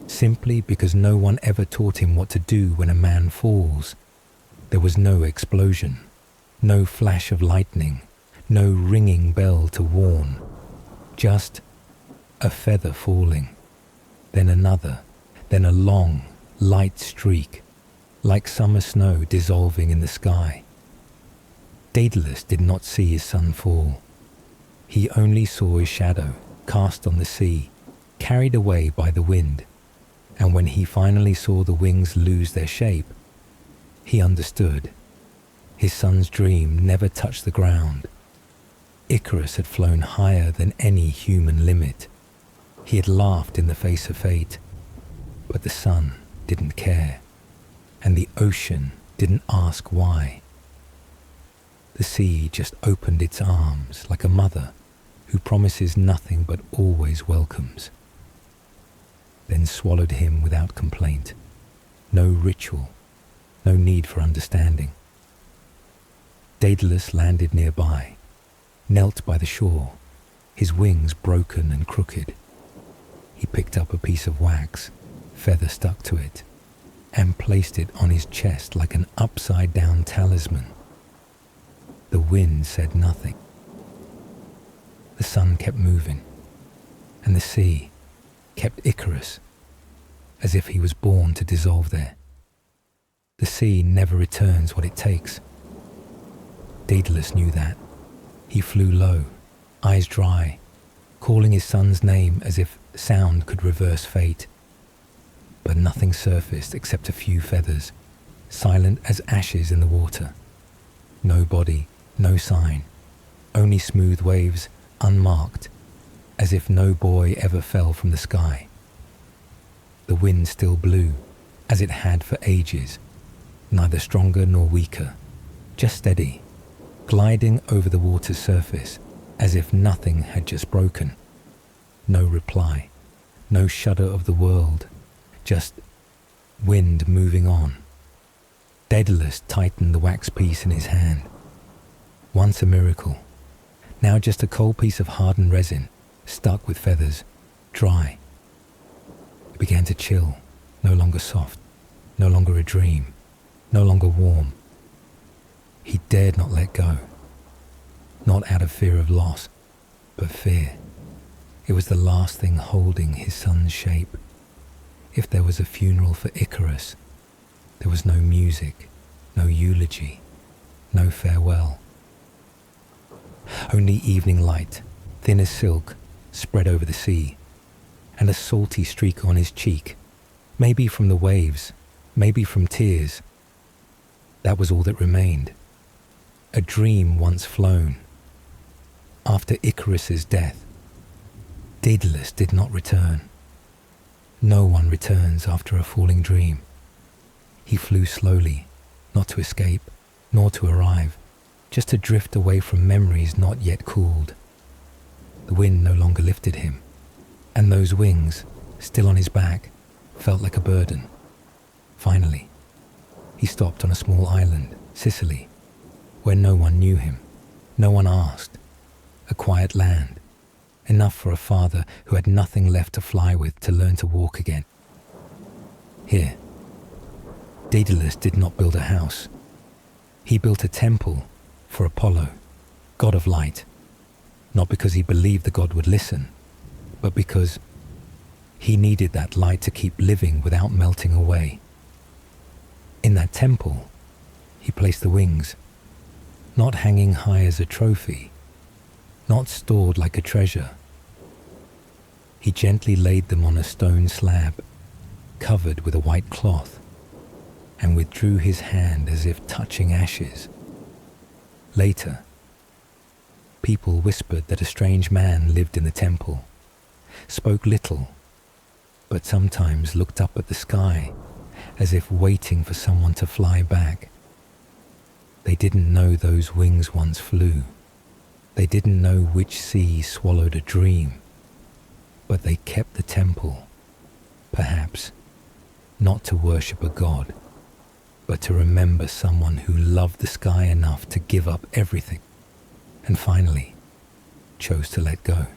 Simply because no one ever taught him what to do when a man falls. There was no explosion, no flash of lightning, no ringing bell to warn, just a feather falling, then another, then a long, light streak, like summer snow dissolving in the sky. Daedalus did not see his son fall. He only saw his shadow cast on the sea, carried away by the wind, and when he finally saw the wings lose their shape, he understood. His son's dream never touched the ground. Icarus had flown higher than any human limit. He had laughed in the face of fate, but the sun didn't care, and the ocean didn't ask why. The sea just opened its arms like a mother who promises nothing but always welcomes, then swallowed him without complaint. No ritual, no need for understanding. Daedalus landed nearby, knelt by the shore, his wings broken and crooked. He picked up a piece of wax, feather stuck to it, and placed it on his chest like an upside-down talisman. The wind said nothing. The sun kept moving, and the sea kept Icarus, as if he was born to dissolve there. The sea never returns what it takes. Daedalus knew that. He flew low, eyes dry, calling his son's name as if sound could reverse fate. But nothing surfaced except a few feathers, silent as ashes in the water. No body, no sign, only smooth waves, unmarked, as if no boy ever fell from the sky. The wind still blew, as it had for ages, neither stronger nor weaker, just steady, gliding over the water's surface as if nothing had just broken. No reply, no shudder of the world, just wind moving on. Daedalus tightened the wax piece in his hand. Once a miracle, now just a cold piece of hardened resin, stuck with feathers, dry. It began to chill, no longer soft, no longer a dream, no longer warm. He dared not let go, not out of fear of loss, but fear. It was the last thing holding his son's shape. If there was a funeral for Icarus, there was no music, no eulogy, no farewell. Only evening light, thin as silk, spread over the sea, and a salty streak on his cheek, maybe from the waves, maybe from tears. That was all that remained. A dream once flown. After Icarus's death, Daedalus did not return. No one returns after a falling dream. He flew slowly, not to escape, nor to arrive, just to drift away from memories not yet cooled. The wind no longer lifted him, and those wings, still on his back, felt like a burden. Finally, he stopped on a small island, Sicily, where no one knew him, no one asked. A quiet land, enough for a father who had nothing left to fly with to learn to walk again. Here, Daedalus did not build a house. He built a temple for Apollo, god of light, not because he believed the god would listen, but because he needed that light to keep living without melting away. In that temple, he placed the wings, not hanging high as a trophy, not stored like a treasure. He gently laid them on a stone slab, covered with a white cloth, and withdrew his hand as if touching ashes. Later, people whispered that a strange man lived in the temple, spoke little, but sometimes looked up at the sky as if waiting for someone to fly back. They didn't know those wings once flew. They didn't know which sea swallowed a dream, but they kept the temple, perhaps not to worship a god, but to remember someone who loved the sky enough to give up everything, and finally chose to let go.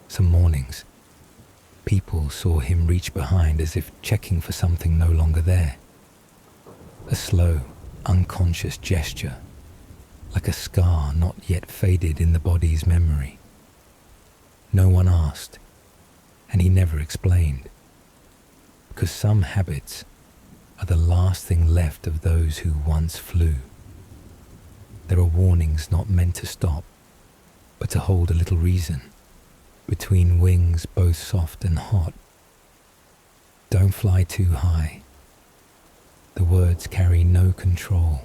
Some mornings, people saw him reach behind as if checking for something no longer there. A slow, unconscious gesture, like a scar not yet faded in the body's memory. No one asked, and he never explained, because some habits are the last thing left of those who once flew. There are warnings not meant to stop, but to hold a little reason, between wings both soft and hot. Don't fly too high. The words carry no control.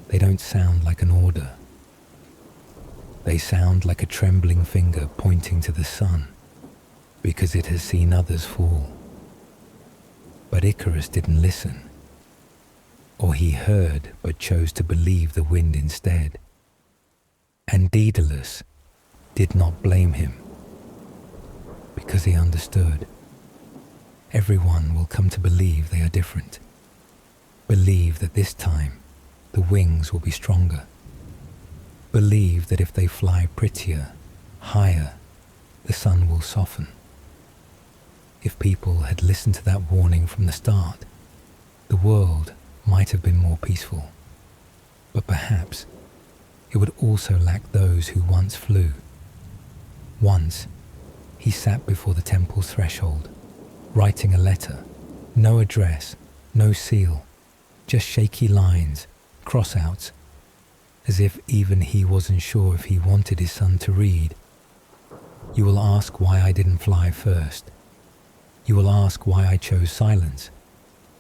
They don't sound like an order. They sound like a trembling finger pointing to the sun, because it has seen others fall. But Icarus didn't listen, or he heard but chose to believe the wind instead. And Daedalus did not blame him, because he understood. Everyone will come to believe they are different, believe that this time the wings will be stronger, believe that if they fly prettier, higher, the sun will soften. If people had listened to that warning from the start, the world might have been more peaceful. But perhaps it would also lack those who once flew. Once, he sat before the temple's threshold, writing a letter, no address, no seal, just shaky lines, cross-outs, as if even he wasn't sure if he wanted his son to read. You will ask why I didn't fly first. You will ask why I chose silence,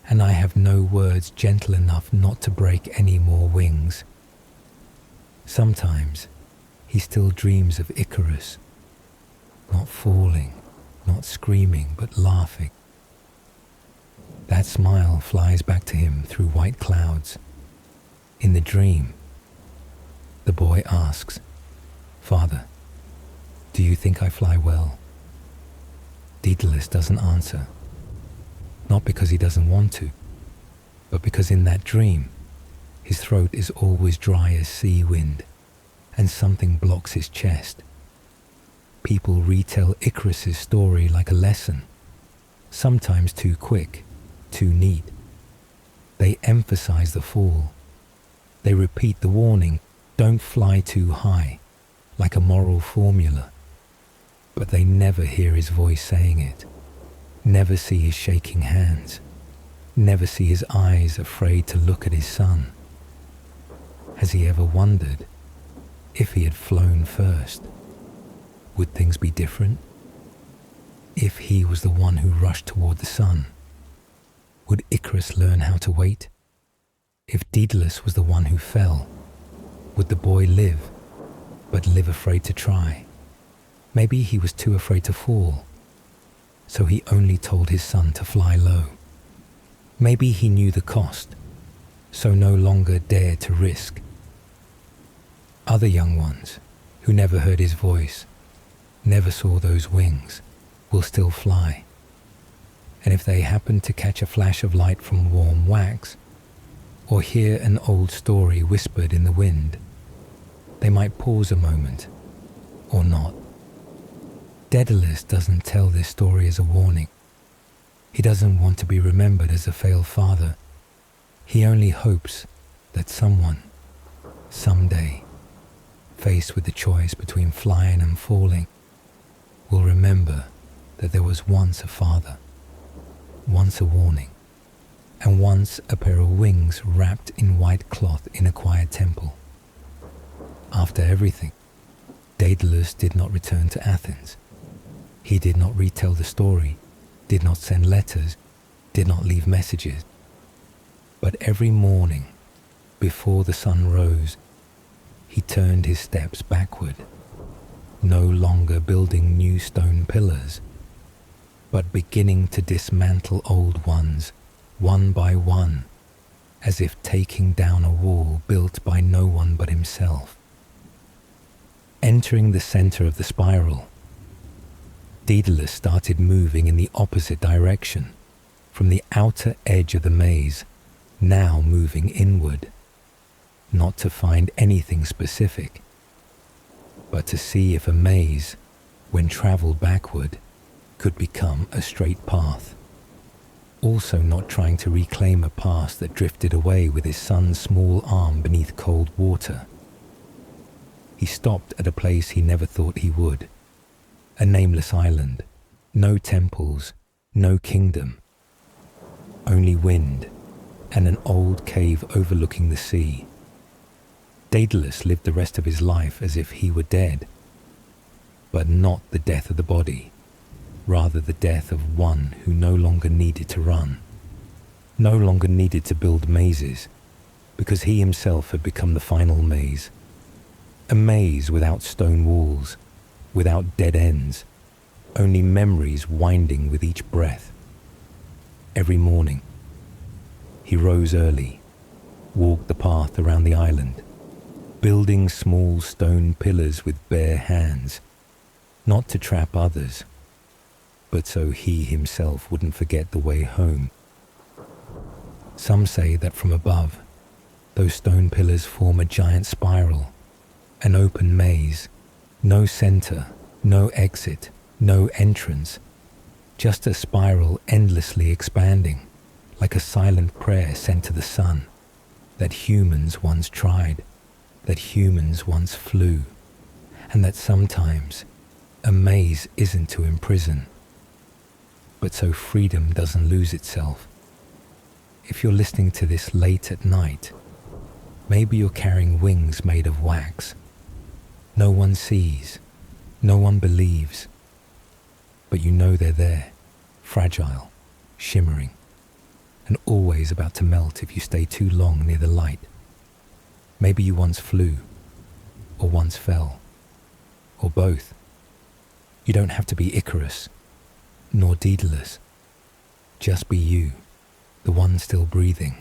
and I have no words gentle enough not to break any more wings. Sometimes he still dreams of Icarus, not falling, not screaming, but laughing. That smile flies back to him through white clouds. In the dream, the boy asks, "Father, do you think I fly well?" Daedalus doesn't answer, not because he doesn't want to, but because in that dream, his throat is always dry as sea wind, and something blocks his chest. People retell Icarus's story like a lesson, sometimes too quick, too neat. They emphasize the fall. They repeat the warning, don't fly too high, like a moral formula. But they never hear his voice saying it, never see his shaking hands, never see his eyes afraid to look at his son. Has he ever wondered if he had flown first? Would things be different? If he was the one who rushed toward the sun, would Icarus learn how to wait? If Daedalus was the one who fell, would the boy live, but live afraid to try? Maybe he was too afraid to fall. so he only told his son to fly low. Maybe he knew the cost, so no longer dared to risk. Other young ones, who never heard his voice, never saw those wings, will still fly. And if they happen to catch a flash of light from warm wax, or hear an old story whispered in the wind, they might pause a moment, or not. Daedalus doesn't tell this story as a warning. He doesn't want to be remembered as a failed father. He only hopes that someone, someday, faced with the choice between flying and falling, will remember that there was once a father, once a warning, and once a pair of wings wrapped in white cloth in a quiet temple. After everything, Daedalus did not return to Athens. He did not retell the story, did not send letters, did not leave messages. But every morning, before the sun rose, he turned his steps backward, no longer building new stone pillars, but beginning to dismantle old ones, one by one, as if taking down a wall built by no one but himself. Entering the center of the spiral, Daedalus started moving in the opposite direction, from the outer edge of the maze, now moving inward, not to find anything specific, but to see if a maze, when traveled backward, could become a straight path. Also not trying to reclaim a past that drifted away with his son's small arm beneath cold water. He stopped at a place he never thought he would. A nameless island, no temples, no kingdom, only wind and an old cave overlooking the sea. Daedalus lived the rest of his life as if he were dead, but not the death of the body, rather the death of one who no longer needed to run, no longer needed to build mazes, because he himself had become the final maze. A maze without stone walls, without dead ends, only memories winding with each breath. Every morning, he rose early, walked the path around the island, building small stone pillars with bare hands, not to trap others, but so he himself wouldn't forget the way home. Some say that from above, those stone pillars form a giant spiral, an open maze, no center, no exit, no entrance, just a spiral endlessly expanding, like a silent prayer sent to the sun, that humans once tried, that humans once flew, and that sometimes a maze isn't to imprison, but so freedom doesn't lose itself. If you're listening to this late at night, maybe you're carrying wings made of wax. No one sees, no one believes, but you know they're there, fragile, shimmering, and always about to melt if you stay too long near the light. Maybe you once flew, or once fell, or both. You don't have to be Icarus, nor Daedalus. Just be you, the one still breathing,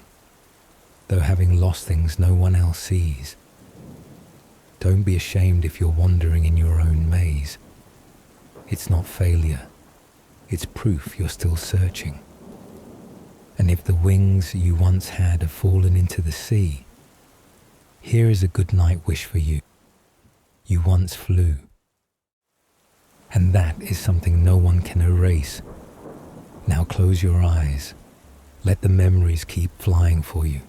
though having lost things no one else sees. Don't be ashamed if you're wandering in your own maze. It's not failure. It's proof you're still searching. And if the wings you once had have fallen into the sea, here is a good night wish for you. You once flew. And that is something no one can erase. Now close your eyes. Let the memories keep flying for you.